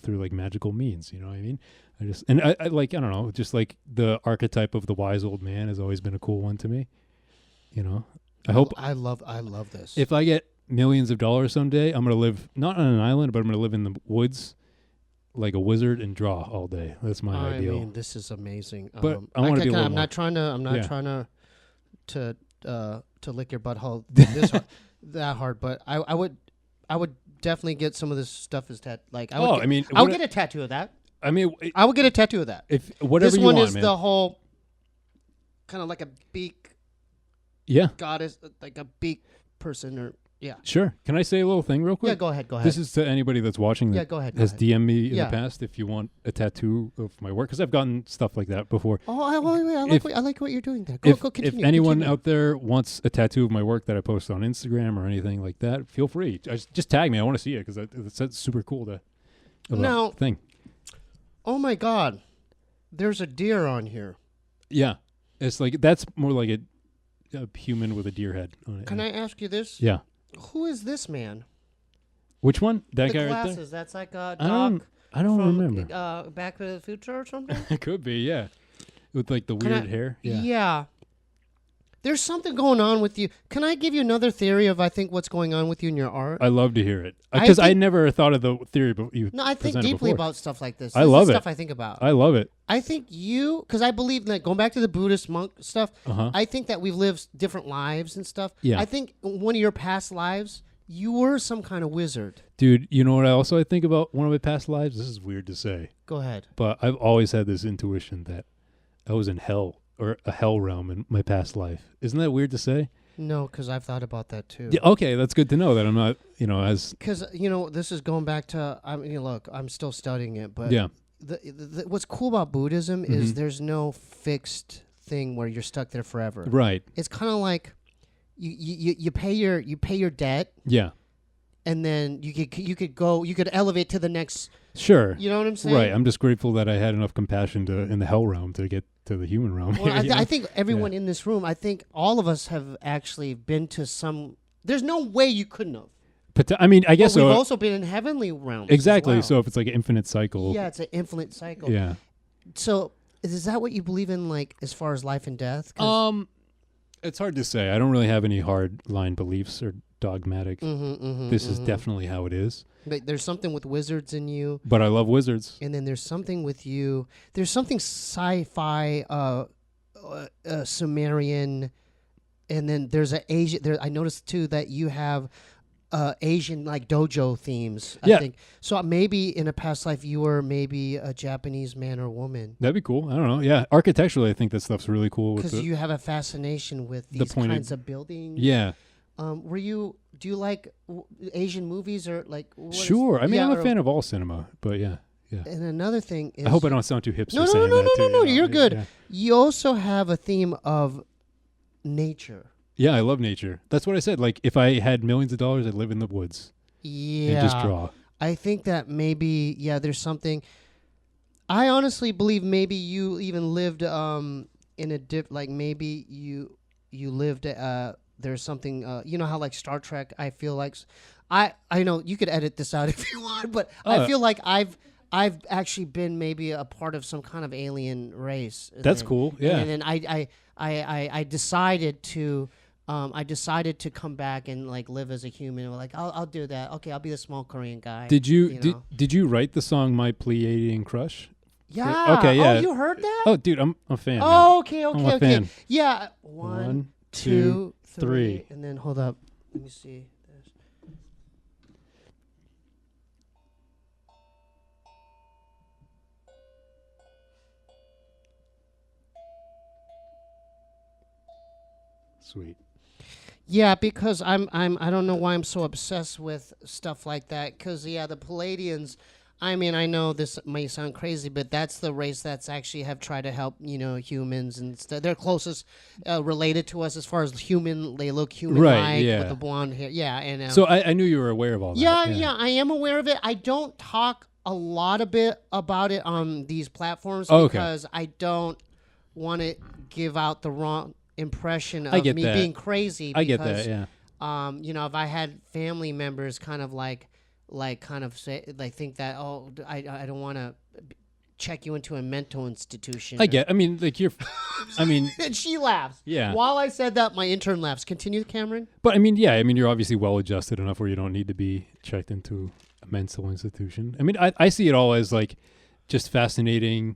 through like magical means. You know what I mean? I like, I don't know, just like the archetype of the wise old man has always been a cool one to me. You know, I hope I love this. if I get millions of dollars someday, I'm gonna live not on an island, but I'm gonna live in the woods like a wizard and draw all day. That's my I ideal. mean, this is amazing. But I wanna be a little I'm more- not trying to. I'm not Yeah. trying to lick your butthole this hard, that hard. But I would definitely get some of this stuff as like. I would Oh, get, I mean, I would what- get a tattoo of that. I mean, I would get a tattoo of that. if whatever This you one want, is man. the whole kind of like a beak Yeah, goddess, like a beak person, or sure. Can I say a little thing real quick? yeah. Go ahead. This is to anybody that's watching that Yeah, go ahead. has DM'd me in Yeah. the past if you want a tattoo of my work, because I've gotten stuff like that before. Oh, I like what you're doing there. If Continue. anyone continue. out there wants a tattoo of my work that I post on Instagram or anything like that, feel free. Just tag me. I want to see it because it's super cool to Now- thing. Oh my God, there's a deer on here. Yeah, it's like that's more like a human with a deer head on it. Can I ask you this? Yeah. Who is this man? Which one? That The guy right glasses. there. That's like a I don't. Doc I don't from remember. Back to the Future or something. It could be. Yeah. With like the Can weird I- hair. Yeah. There's something going on with you. Can I give you another theory of I think what's going on with you in your art? I love to hear it I because I think- never thought of the theory, but you. No, I think presented deeply before. about stuff like this. I This is love it. Stuff I think about. I love it. I think because I believe that going back to the Buddhist monk stuff, Uh-huh. I think that we've lived different lives and stuff. Yeah. I think one of your past lives, you were some kind of wizard. Dude, you know what I think about one of my past lives? This is weird to say, Go ahead. but I've always had this intuition that I was in hell or a hell realm in my past life. Isn't that weird to say? No, because I've thought about that too. Yeah, okay, that's good to know that I'm not, as Because this is going back to. I mean, look, I'm still studying it, but yeah. what's cool about Buddhism is Mhm. there's no fixed thing where you're stuck there forever. Right. It's kind of like you pay your debt, Yeah. and then you could elevate to the next. Sure. You know what I'm saying? Right. I'm just grateful that I had enough compassion in the hell realm to get to the human realm. Well, here, you know? I think everyone in this room, I think all of us have actually been to some. There's no way you couldn't have. I mean, I guess But we've so. also been in heavenly realms. as Exactly. well. So if it's like an infinite cycle. yeah, it's an infinite cycle. Yeah. So is that what you believe in, like as far as life and death? 'Cause- It's hard to say. I don't really have any hard line beliefs or dogmatic. This is definitely how it is. But there's something with wizards in you, But I love wizards. and then there's something with you. There's something sci-fi, Sumerian, and then there's an Asian. There, I noticed too that you have Asian like dojo themes. I Yeah. think so. Maybe in a past life you were maybe a Japanese man or woman. That'd be cool. I don't know. Yeah. Architecturally, I think that stuff's really cool. With Because you have a fascination with the these pointed- kinds of buildings. yeah. Do you like Asian movies or like? Sure. I mean, I'm or- a fan of all cinema, but yeah. Yeah. And another thing is, I hope I don't sound too hipster No, no, saying no, that no, too, no, no. you know? You're good. Yeah. You also have a theme of nature. Yeah, I love nature. That's what I said. Like, if I had millions of dollars, I'd live in the woods Yeah. and just draw. I think that maybe there's something. I honestly believe maybe you even lived in a like maybe you lived there's something you know how like Star Trek I feel like I know you could edit this out if you want, but I feel like I've actually been maybe a part of some kind of alien race. That's cool. Yeah. And then I decided to. I decided to come back and like live as a human. Like I'll do that. Okay, I'll be the small Korean guy. Did you, know? did you write the song "My Pleiadian Crush"? Yeah. Okay. Yeah. Oh, you heard that? Oh, dude, I'm a fan. man. Oh, okay. I'm a Okay. fan. Yeah. One, One, two, two, three. and then hold up. Let me see. Sweet. Yeah, because I don't know why I'm so obsessed with stuff like that. Because the Palladians. I mean, I know this may sound crazy, but that's the race that's actually have tried to help humans and they're closest related to us as far as human. They look human-like with the blonde hair. Yeah, and so I knew you were aware of all that. Yeah, I am aware of it. I don't talk a lot about it on these platforms because I don't want to give out the wrong impression of me being crazy. I get that. Yeah. If I had family members kind of say think that I don't want to check you into a mental institution. I mean, like you're. I mean. And she laughs. Yeah. While I said that, my intern laughs. Continue, Cameron. But I mean, yeah. I mean, you're obviously well adjusted enough where you don't need to be checked into a mental institution. I mean, I see it all as like just fascinating.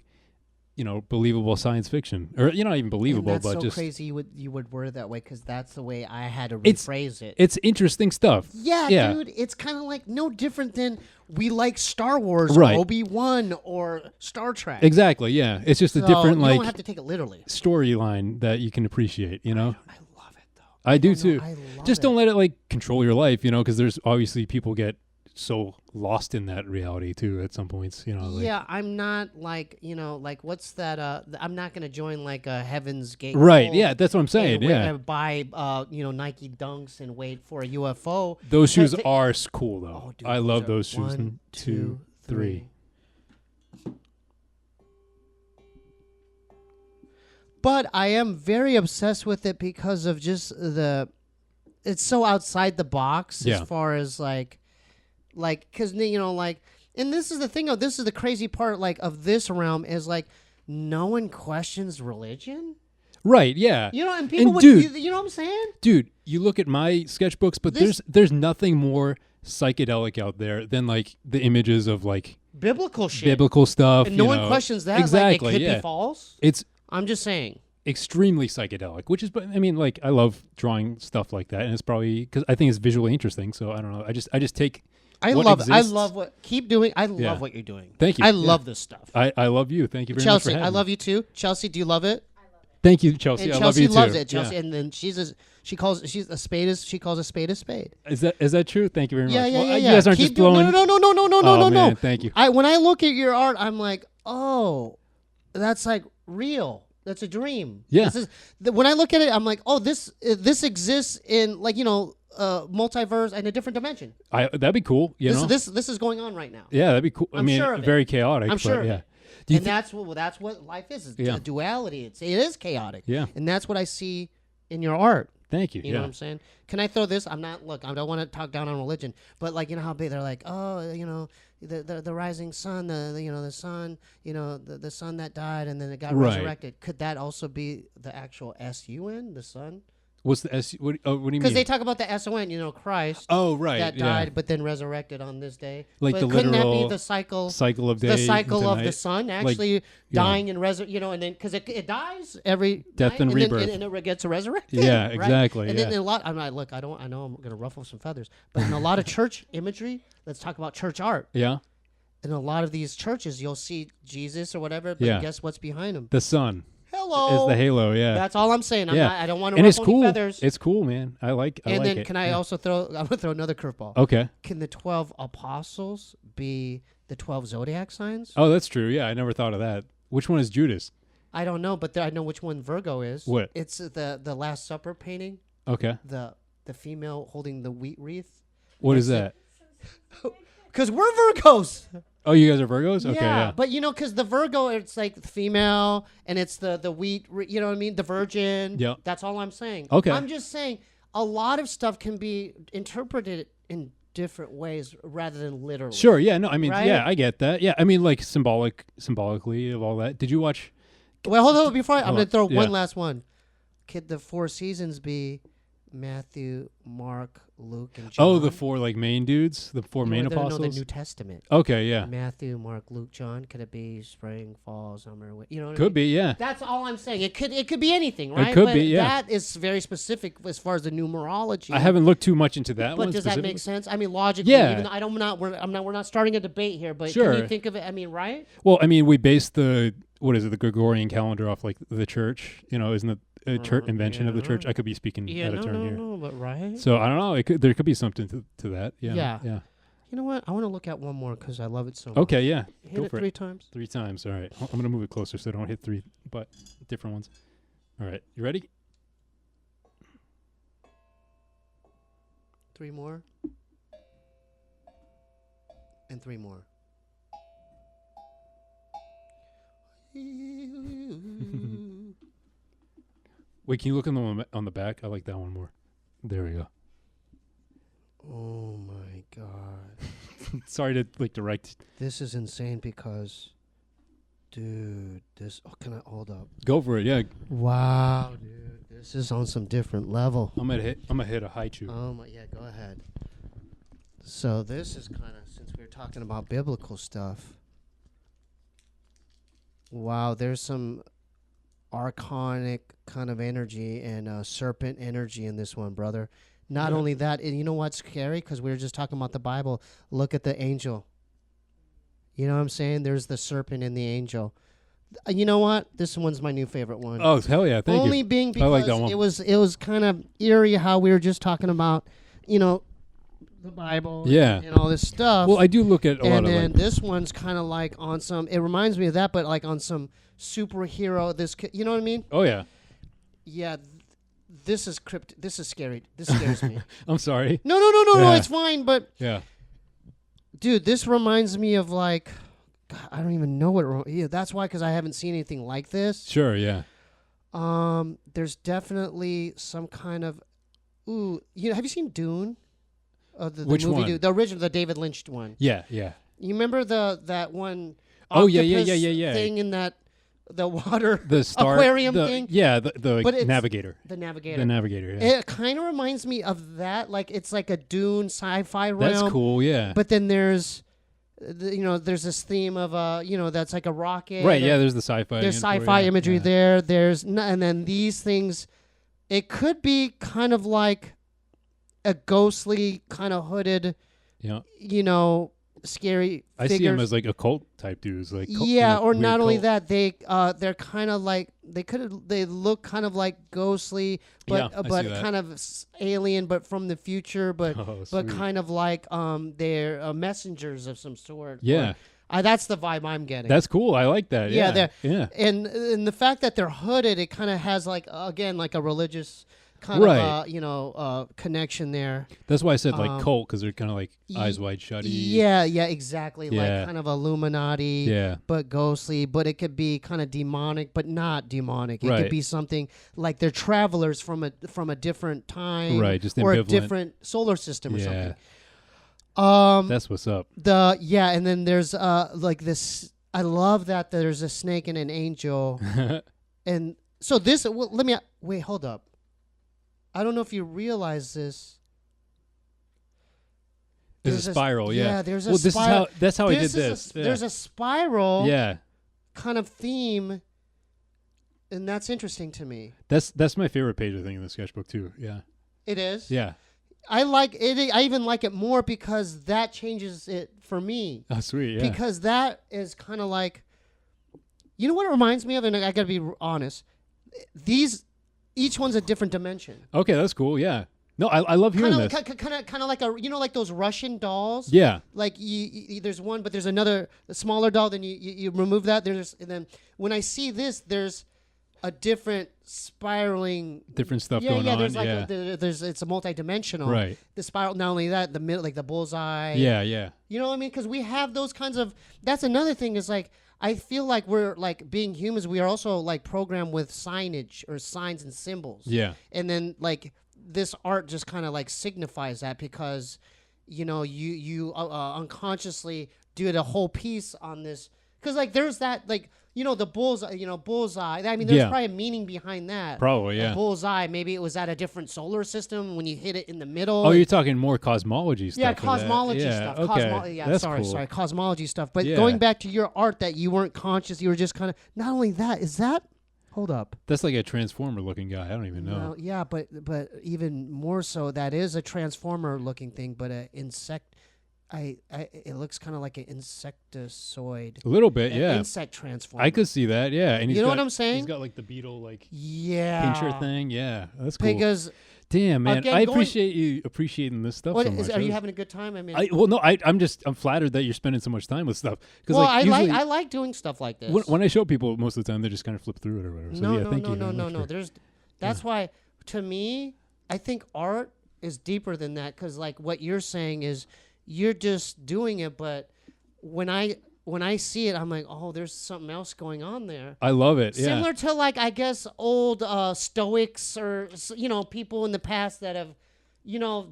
Believable science fiction, or not even believable, and that's but so just crazy. You would word it that way because that's the way I had to rephrase it. It's interesting stuff. Yeah, dude. It's kind of like no different than we like Star Wars right. or Obi-Wan or Star Trek. Exactly. Yeah, it's just a different you don't have to take it literally. Storyline that you can appreciate. I love it though. I do too. I love just it. don't let it like control your life. Because there's obviously people get so lost in that reality too at some points, yeah, I'm not like what's that I'm not going to join like a Heaven's Gate right. Yeah, that's what I'm saying. and buy Nike Dunks and wait for a UFO. Those shoes are cool though. Oh, dude, I love those shoes. 1, 2, 3. But I am very obsessed with it because of just it's so outside the box as far as like because and this is the thing this is the crazy part of this realm is no one questions religion, right? Yeah, and people dude, you know what I'm saying, dude, you look at my sketchbooks, but there's nothing more psychedelic out there than like the images of like biblical stuff, and no one questions that. Exactly. It could be false. I'm just saying extremely psychedelic, which is, I mean, like I love drawing stuff like that, and it's probably because I think it's visually interesting. So I don't know. I just take. I love what. Keep doing. I love what you're doing. Thank you. I love this stuff. I love you. Thank you very Chelsea, much. Chelsea, I love you too. Chelsea, do you love it? I love it. Thank you, Chelsea. And I Chelsea love you too. loves it. Chelsea, and then she calls a spade a spade. Is that true? Thank you very much. Yeah. You guys aren't just blowing. No. Thank you. When I look at your art, I'm like, oh, that's like real. That's a dream. Yeah. When I look at it, I'm like, oh, this exists in multiverse and a different dimension. That'd be cool. This is going on right now. Yeah, that'd be cool. I'm sure of it. Very chaotic. I'm sure. Yeah. And that's what life is. It's a duality. It is chaotic. Yeah. And that's what I see in your art. Thank you. You know what I'm saying? Can I throw this? I don't want to talk down on religion, but how big they're like, oh, the rising sun, the sun, the sun that died and then it got resurrected. Could that also be the actual SUN, the sun? What's the S? What do you mean? Because they talk about the SON, Christ. Oh, right. That died, but then resurrected on this day. Like but the couldn't literal that be the cycle of day, the cycle of night? the sun actually dying and and then because it dies every death night, and rebirth, and it gets resurrected. Yeah, right? exactly. And then a lot. I know I'm going to ruffle some feathers, but in a lot of church imagery, let's talk about church art. Yeah. In a lot of these churches, you'll see Jesus or whatever, but guess what's behind him? The sun. Hello. Is the halo, yeah. That's all I'm saying. I don't want to and ruffle it's cool. any feathers. It's cool, man. I like it. Can I also throw? I'm gonna throw another curveball. Okay. Can the 12 apostles be the 12 zodiac signs? Oh, that's true. Yeah, I never thought of that. Which one is Judas? I don't know, but I know which one Virgo is. What? It's the Last Supper painting. Okay. The female holding the wheat wreath. What is that? Because we're Virgos. Oh, you guys are Virgos? Okay, yeah. But because the Virgo, it's like the female, and it's the wheat, you know what I mean? The virgin. Yeah. That's all I'm saying. Okay. I'm just saying a lot of stuff can be interpreted in different ways rather than literally. Sure. Yeah. No. I mean, Right? yeah, I get that. Yeah. I mean, like symbolically of all that. Did you watch? Well, hold on. Before I'm Hold going on. to throw Yeah. one last one. Could the 4 seasons be Matthew, Mark, Luke, and John? Oh, the 4 like main dudes, the 4 main No, apostles. the New Testament. Okay. Yeah. Matthew, Mark, Luke, John. Could it be spring, fall, summer? You know what I Could mean? be. Yeah. That's all I'm saying. It could be anything, right? could But be, yeah. That is very specific as far as the numerology. I haven't looked too much into that But one. does that make specifically. sense? I mean, logically, Yeah. even though we're not starting a debate here, but Sure. can you think of it? I mean, right? Well, I mean, we based the the Gregorian calendar off like the church. You know, isn't it a church invention of the church? I could be speaking out of turn here. No, but right. So I don't know. There could be something to that. Yeah. Yeah. Yeah. You know what? I want to look at one more because I love it so much. Okay. Yeah. Hit Go it for 3 it. times. 3 times. All right. I'm gonna move it closer so I don't hit 3, but different ones. All right. You ready? 3 more. And 3 more. Wait. Can you look on the back? I like that one more. There we go. Oh my god. Sorry to like direct. This is insane because, dude, can I hold up? Go for it. Yeah. Wow, dude, this is on some different level. I'm gonna hit a high chew. Oh my, yeah, go ahead. So this is kind of, since we're talking about biblical stuff. Wow, there's some archonic kind of energy and serpent energy in this one, brother. Not only that, and you know what's scary? Because we were just talking about the Bible. Look at the angel. You know what I'm saying? There's the serpent and the angel. You know what? This one's my new favorite one. Oh hell yeah! Thank Only you. being I because like that one. it was kind of eerie how we were just talking about, you know, the Bible. Yeah. And all this stuff. Well, I do look at a lot And of then like, this one's kind of like on some. It reminds me of that, but like on some superhero. You know what I mean? oh yeah. Yeah. This is This is scary. This scares me. I'm sorry. No. Yeah. It's fine. But Yeah. dude, this reminds me of like, God, I don't even know what. Yeah, that's why, because I haven't seen anything like this. Sure. Yeah. There's definitely some kind of. Ooh, have you seen Dune? The Which movie one? Dune, the original, the David Lynch one. Yeah. Yeah. You remember that one? Oh, yeah. octopus thing in the water The star aquarium the, thing. Yeah. The But it's navigator. The Navigator. The navigator. Yeah. It kind of reminds me of that. Like it's like a Dune sci-fi realm. That's cool. Yeah. But then there's, there's this theme of that's like a rocket. right. or- Yeah. There's the sci-fi. There's in for it, sci-fi yeah. imagery Yeah. there. And then these things, it could be kind of like a ghostly kind of hooded, Yeah. scary. I see figures. them as like occult type dudes. Like Yeah, or weird not only cult. that, they're kind of like they look kind of like ghostly, but Yeah, I but see that. kind of alien, but from the future, but Oh, but sweet. kind of like they're messengers of some sort. Yeah. That's the vibe I'm getting. That's cool. I like that. Yeah, Yeah. they're- Yeah. and the fact that they're hooded, it kind of has like again like a religious kind Right. of connection there. That's why I said like cult, because they're kind of like eyes wide shut. Yeah, exactly. Yeah. Like kind of Illuminati. Yeah. But ghostly, but it could be kind of demonic, but not demonic. It Right. could be something like they're travelers from a different time, Right, just or a ambivalent. different solar system or Yeah. something. That's what's up. And then there's like this. I love that there's a snake and an angel, and so this. Well, wait. Hold up. I don't know if you realize this. There's a spiral. Yeah. There's a well, this spiral. is how. That's how I did This is this. Yeah. There's a spiral. Yeah. Kind of theme, and that's interesting to me. That's my favorite page, I think, in the sketchbook too. Yeah. It is. Yeah. I like it. I even like it more because that changes it for me. Oh, sweet. Yeah. Because that is kind of like, you know what it reminds me of, and I got to be honest. Each one's a different dimension. Okay, that's cool. Yeah. No, I love hearing this. Kind of like like those Russian dolls. Yeah. Like there's one, but there's another smaller doll. Then you remove that. And then when I see this, there's a different spiraling. Different stuff Yeah, going yeah. on. There's like yeah. it's a multi-dimensional. Right. The spiral. Not only that, the middle, like the bullseye. Yeah. Yeah. You know what I mean? Because we have those kinds of. That's another thing. Is like I feel like we're like being humans. We are also like programmed with signage or signs and symbols. Yeah. And then like this art just kind of like signifies that because you unconsciously did a whole piece on this, because like there's that like the bullseye. I mean, there's Yeah. probably a meaning behind that. Probably, A yeah. bullseye. Maybe it was at a different solar system when you hit it in the middle. Oh, you're talking more cosmology stuff. Yeah, for that. cosmology Yeah, stuff. Okay. That's cool. Sorry, cosmology stuff. But Yeah. going back to your art, that you weren't conscious, you were just kind of. Not only that, is that. Hold up. That's like a transformer looking guy. I don't even know. No, yeah, but even more so, that is a transformer looking thing, but an insect. It looks kind of like an insectoid. A little bit, An yeah. insect transformer. I could see that, yeah. And You know what I'm saying? He's got like the beetle like Yeah. pincher thing, yeah. That's cool. Because Damn, man, again, I going- appreciate you appreciating this stuff what so is, much. are you having a good time? I mean, I'm flattered that you're spending so much time with stuff. Because well, like, usually, I like doing stuff like this. when I show people, most of the time they just kind of flip through it or whatever. So no, yeah, no, thank no, you. no, very no, much no. for- That's why, to me, I think art is deeper than that. Because like what you're saying is, you're just doing it, but when I see it, I'm like, oh, there's something else going on there. I love it. Yeah. Similar to like I guess old Stoics or people in the past that have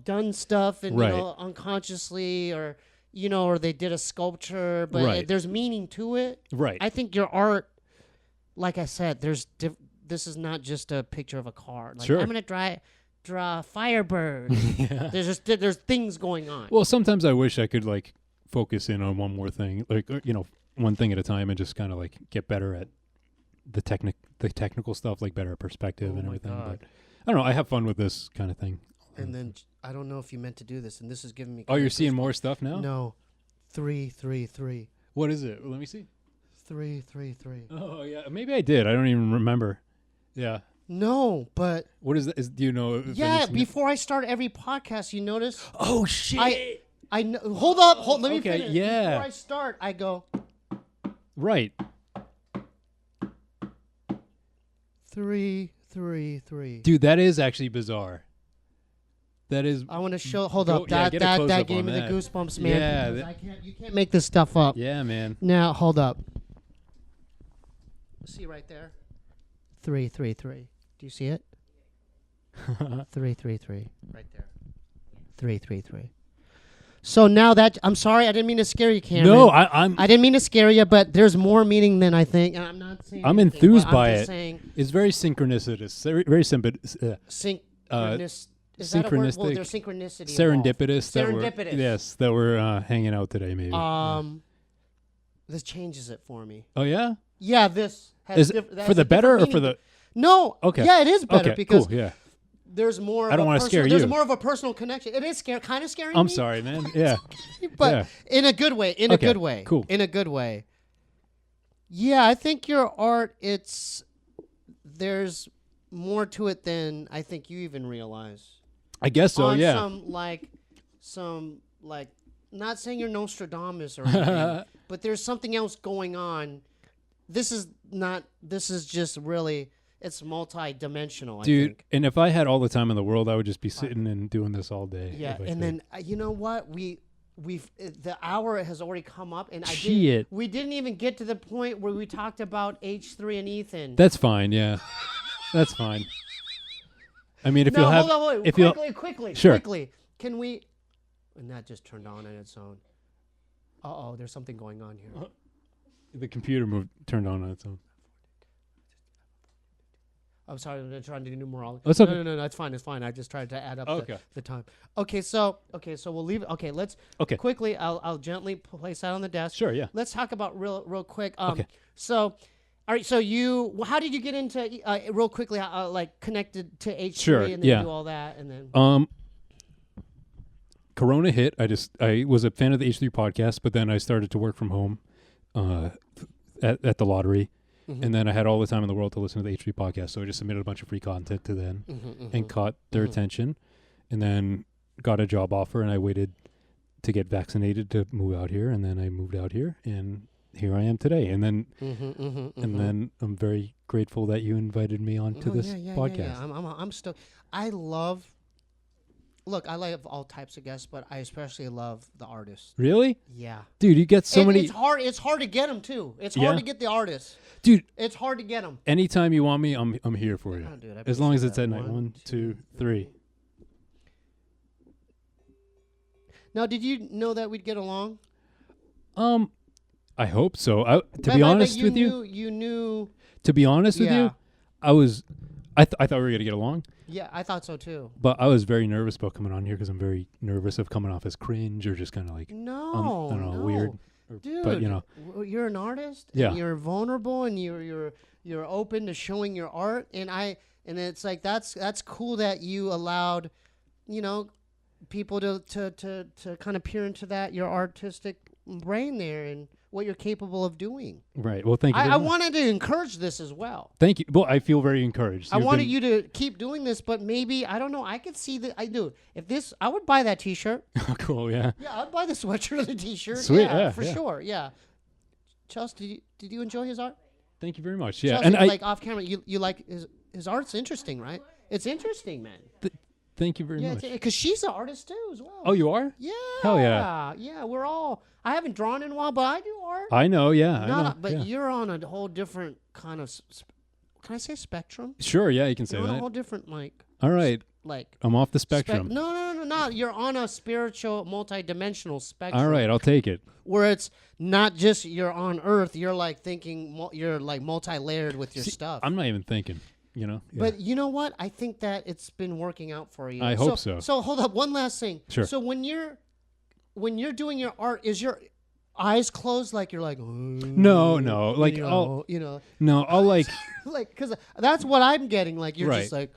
done stuff and Right. unconsciously or they did a sculpture, but Right. there's meaning to it. Right. I think your art, like I said, this is not just a picture of a car. Like, Sure. I'm gonna draw Firebird. Yeah. There's things going on. Well, sometimes I wish I could like focus in on one more thing, like one thing at a time, and just kind of like get better at the technical stuff, like better perspective Oh and my everything. God. But I don't know. I have fun with this kind of thing. And then I don't know if you meant to do this, and this is giving me. Oh, you're kinda seeing goosebumps. more stuff now? No, 333. What is it? Let me see. 333. Oh yeah, maybe I did. I don't even remember. Yeah. No, but What is that? Do you know? if yeah. any- Before I start every podcast, you notice Oh shit! I know. Hold up. Let me Okay, finish. yeah. Before I start, I go Right. 333. Dude, that is actually bizarre. That is. I want to show. Hold Go- up. yeah, That get a that close-up gave on me the that. goosebumps, man. Yeah, because you can't make this stuff up. Yeah, man. Now hold up. See right there. 333. Do you see it? 333. Right there. 333. So now that I'm sorry, I didn't mean to scare you, Cameron. No, I'm. I didn't mean to scare you, but there's more meaning than I think. And I'm not saying. I'm anything, enthused but by I'm just it. Saying It's very synchronicitous. Very simple. synchronous. Is that a word? Well, there's synchronicity. Serendipitous. Serendipitous. That we're hanging out today, maybe. Involved. This changes it for me. Oh yeah. Yeah, this has Is that for has the a better or different for meaning. the? No. Okay. Yeah, it is better Okay. because Cool. Yeah. there's more. I don't want wanna scare There's you. more of a personal connection. It is kind of scary. I'm sorry, man. Yeah. but Yeah. in a good way. In Okay, a good way. cool. In a good way. Yeah, I think your art. There's more to it than I think you even realize. I guess so. On Yeah. some not saying you're Nostradamus or anything, but there's something else going on. This is just really, it's multi-dimensional, Dude, I think. and if I had all the time in the world, I would just be sitting and doing this all day. Yeah, if I and could. then you know what? We've the hour has already come up, and Shit. we didn't even get to the point where we talked about H3 and Ethan. That's fine. Yeah, that's fine. I mean, if no, you'll have, hold on, wait, if you'll, quickly, Sure. quickly. Can we? And that just turned on its own. Uh-oh, there's something going on here. the computer turned on its own. I'm sorry, I'm trying to do numerology. That's okay. No, it's fine. It's fine. I just tried to add up Okay. the time. Okay, so we'll leave it. Okay, let's Okay. quickly. I'll gently place that on the desk. Sure. Yeah. Let's talk about real quick. Okay. So, all right. So how did you get into real quickly? Like connected to H3 Sure, and then yeah. do all that and then. Corona hit. I was a fan of the H3 podcast, but then I started to work from home, at the lottery. Mhm. And then I had all the time in the world to listen to the H3 podcast, so I just submitted a bunch of free content to them and caught their attention, and then got a job offer, and I waited to get vaccinated to move out here, and then I moved out here, and here I am today. And then and then I'm very grateful that you invited me onto this podcast. I'm still. I love. Look, I love all types of guests, but I especially love the artists. Really? Yeah. Dude, you get so And many. It's hard. It's hard to get them too. It's Yeah. hard to get the artists. Dude, It's hard to get them. anytime you want me, I'm here for you. Oh, dude, I As long as appreciate it's at that. night. 1, 2, 3. Now, did you know that we'd get along? I hope so. To But- be but honest with you knew. to be honest with Yeah. you, I thought we were gonna get along, Yeah, I thought so too. but I was very nervous about coming on here because I'm very nervous of coming off as cringe or just kind of like No, I don't know, no. weird. Dude, But you know, you're an artist. Yeah. And you're vulnerable, and you're open to showing your art, and it's like that's cool that you allowed, people to kind of peer into that your artistic brain there and what you're capable of doing. right? Well, thank you. I very much. wanted to encourage this as well. Thank you. Well, I feel very encouraged. I You've wanted been- you to keep doing this, but maybe I don't know. I could see that. I do. If this, I would buy that T-shirt. cool. Yeah. Yeah, I'd buy the sweatshirt and the T-shirt. Sweet, yeah, yeah, for yeah. sure. Yeah. Chelsea, did you enjoy his art? Thank you very much. Yeah, Chelsea, and I like off camera, you like his art's interesting, right? It's interesting, man. thank you very Yeah, much. because she's an artist too, as well. Oh, you are? yeah. Hell yeah. Yeah, we're all. I haven't drawn in a while, but I do art. I know. Yeah. I Not know. a- but yeah. you're on a whole different kind of. Can I say spectrum? Sure. Yeah, you can say You're on a that. whole different All right. like. I'm off the spectrum. No. You're on a spiritual, multi-dimensional spectrum. All right, I'll take it. Where it's not just you're on Earth. You're like thinking. You're like multi-layered with your See, stuff. I'm not even thinking. You know. Yeah. But you know what? I think that it's been working out for you. I hope so. So hold up. One last thing. Sure. So when you're doing your art, is your eyes closed? Like you're like. No. Like I'll I'll like. like because that's what I'm getting. Like you're Right. just like,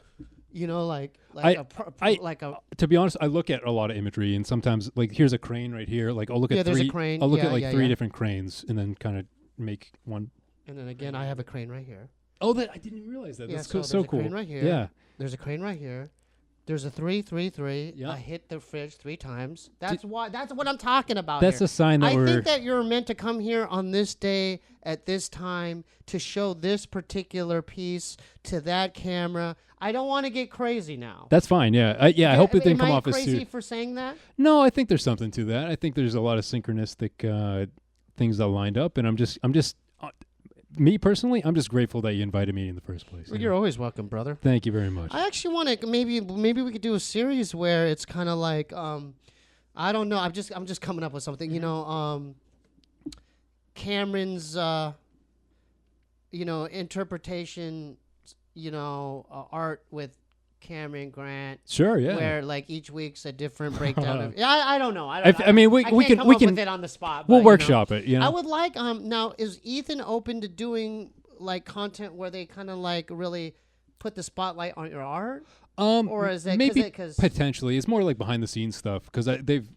like I- like a. To be honest, I look at a lot of imagery, and sometimes like here's a crane right here. Like I'll look Yeah, at there's a three. crane. I'll look Yeah, at like yeah, three yeah. different cranes, and then kind of make one. And then again, I have a crane right here. Oh, that I didn't realize that. Yeah, That's so cool. there's So a cool. crane right here. Yeah. There's a crane right here. There's a 3-3-3. Yeah. I hit the fridge 3 times. That's why. That's what I'm talking about. That's here. a sign that I we're. think that you're meant to come here on this day at this time to show this particular piece to that camera. I don't want to get crazy now. That's fine. Yeah. I hope it didn't come Am I off as crazy too. for saying that? No, I think there's something to that. I think there's a lot of synchronistic things that lined up, and I'm just me personally, I'm just grateful that you invited me in the first place. Well, you you're know? always welcome, brother. Thank you very much. I actually want to maybe we could do a series where it's kind of like I don't know. I'm just coming up with something. Cameron's interpretation. Art with Cameron Grant. Sure. Yeah. Where like each week's a different breakdown of. I don't know. I mean, we can't can come we up can with it on the spot. we'll but, workshop it. You know. I would like now is Ethan open to doing like content where they kind of like really put the spotlight on your art, or is it maybe because potentially it's more like behind the scenes stuff because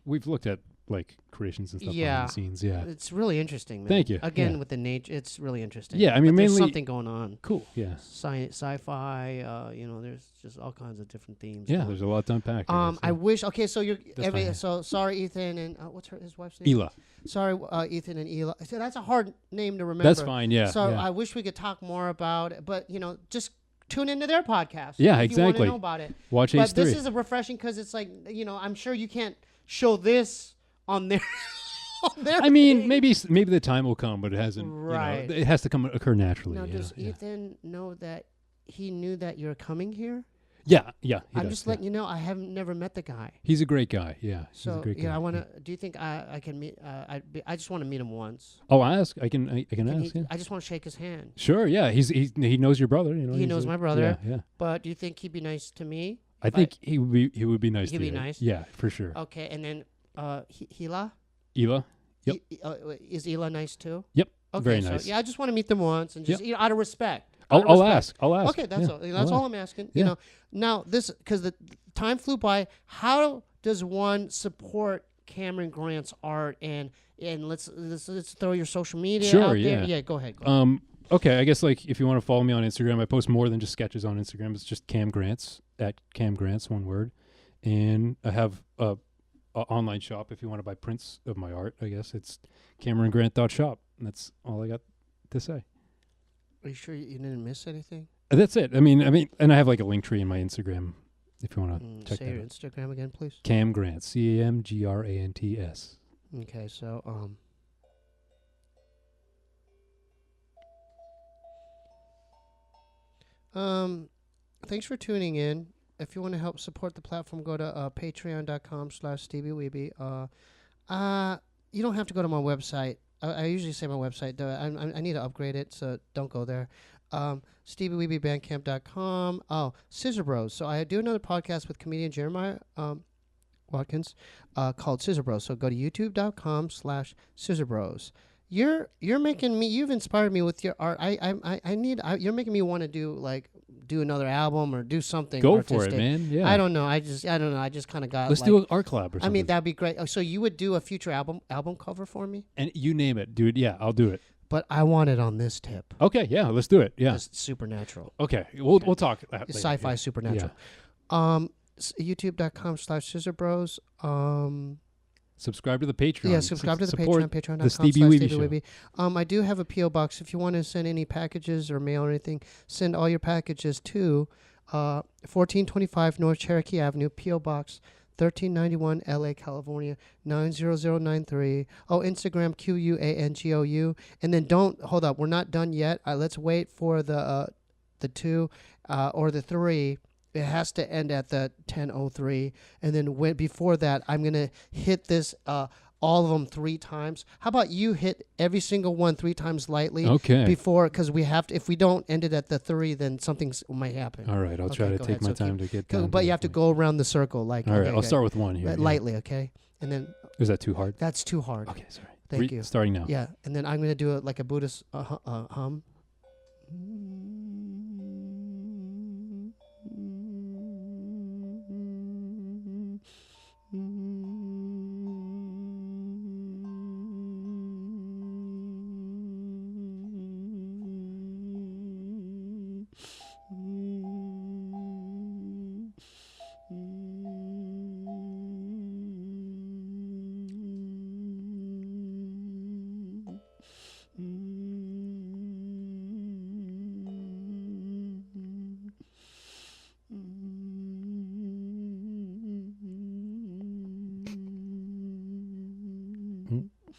we've looked at like creations and stuff Yeah. behind the scenes. Yeah. it's really interesting, man. Thank you. Again Yeah. with the nature, it's really interesting. Yeah, I mean, But there's mainly- something going on. Cool. Yeah. Sci-fi. There's just all kinds of different themes. Yeah. going. There's a lot to unpack. I guess, yeah. wish. Okay, so you're. fine. So sorry, Ethan, and what's his wife's name? Ela. Sorry, Ethan and Ela. So that's a hard name to remember. That's fine. Yeah. So yeah. I wish we could talk more about it, but just tune into their podcast. Yeah, if you wanna exactly. know about it. Watch But Ace 3. this is a refreshing because it's like I'm sure you can't show this on their. on their I mean, thing. maybe the time will come, but it hasn't. Right. It has to occur naturally. Now, you know, does yeah. Ethan know that he knew that you're coming here? Yeah. Yeah. he I'm does, just yeah. letting you know. I haven't never met the guy. He's a great guy. Yeah. He's a So great guy. I want to. Do you think I can meet? I just want to meet him once. Oh, ask. I can ask. Yeah. I just want to shake his hand. Sure. Yeah. He knows your brother. You know. He he's knows a- my brother. Yeah. Yeah. But do you think he'd be nice to me? I think he would be nice. He'd to be you. nice? Yeah, for sure. Okay, and then Hila. Ela. Yep. Is Ela nice too? Yep. Okay, Very so nice. yeah, I just want to meet them once and just out of respect. I'll ask. I'll ask. Okay, that's Yeah, all. That's I'll all ask. I'm asking. Yeah. Now this because the time flew by. How does one support Cameron Grant's art and let's throw your social media Sure, out there. yeah. Yeah, go ahead. Go ahead. Okay, I guess like if you want to follow me on Instagram, I post more than just sketches on Instagram. It's just Cam Grants at Cam Grants, one word, and I have a online shop if you want to buy prints of my art. I guess it's CameronGrant.shop. And that's all I got to say. Are you sure you didn't miss anything? That's it. I mean, and I have like a link tree in my Instagram if you want to check Say that your out. Instagram again, please. Cam Grant, CamGrants. Okay, so thanks for tuning in. if you want to help support the platform, go to patreon.com/SteebeeWeebee. You don't have to go to my website. I usually say my website. I need to upgrade it, so don't go there. SteebieWeebieBandcamp.com. Oh, Scissor Bros. So I do another podcast with comedian Jeremiah Watkins called Scissor Bros. So go to youtube.com/Scissor Bros. You're making me. You've inspired me with your art. You're making me want to do another album or do something. Go artistic. for it, man. Yeah. I don't know. I don't know. I just kind of got. Let's do an art collab or something. I mean, that'd be great. Oh, so you would do a future album cover for me? And you name it, dude. Yeah, I'll do it. But I want it on this tip. Okay, yeah, let's do it. Yeah. Just supernatural. Okay, we'll talk. Later. Sci-fi Yeah. supernatural. YouTube.com/scissorbros. Subscribe to the Patreon. Yeah, subscribe to the Support Patreon. the Steebee Weebee Show. Weebee. I do have a P.O. box. If you want to send any packages or mail or anything, send all your packages to 1425 North Cherokee Avenue, P.O. Box 1391, LA, California 90093. Oh, Instagram QUANGOU. And then hold up. We're not done yet. Let's wait for the 2 or the 3. It has to end at the 10:03, and then before that, I'm gonna hit this all of them 3 times. How about you hit every single one 3 times lightly? Okay. Before, because we have to. If we don't end it at the 3, then something might happen. All right, I'll try to take my time to get done. But you have to go around the circle, like. All right, okay, I'll start with 1 here. Lightly, okay, and then. Is that too hard? That's too hard. Okay, sorry. Thank you. Starting now. Yeah, and then I'm gonna do it like a Buddhist hum.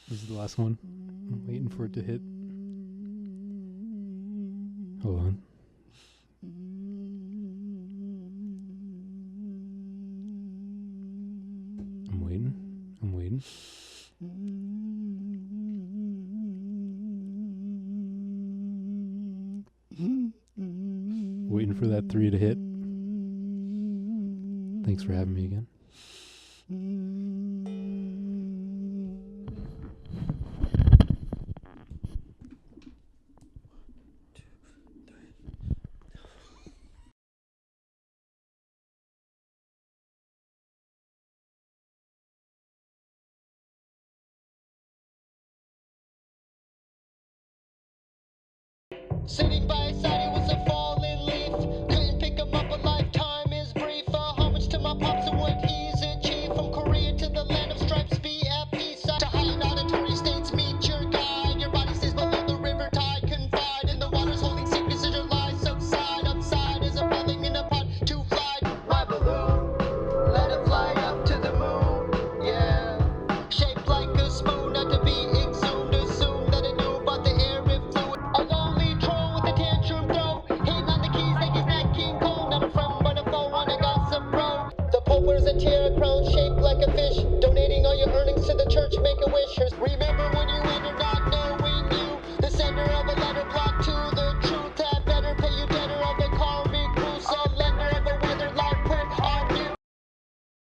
This is the last one. I'm waiting for it to hit. Hold on. I'm waiting. Waiting for that 3 to hit. Thanks for having me again. Sitting by his side, he was a fallen leaf. Couldn't pick him up, a lifetime is brief. Homage to my pops and what he's achieved. From Korea to the land of stripes, be at peace. To high and auditory states, meet your guide. Your body stays below the river tide. Confide in the waters, holding secrets as your lies subside. Upside is a feeling in a pot to fly. My balloon, let it fly up to the moon. Yeah, shaped like a spoon, not to be exhumed. Assume that it knew about the air it fluid. A lonely troll with a tantrum throw. Hitting on the keys, like he's not King Cole. Not a friend, but a foe on a gossip bro. The Pope wears a tiara crown shaped like a fish. Donating all your earnings to the church, make a wish. Remember when you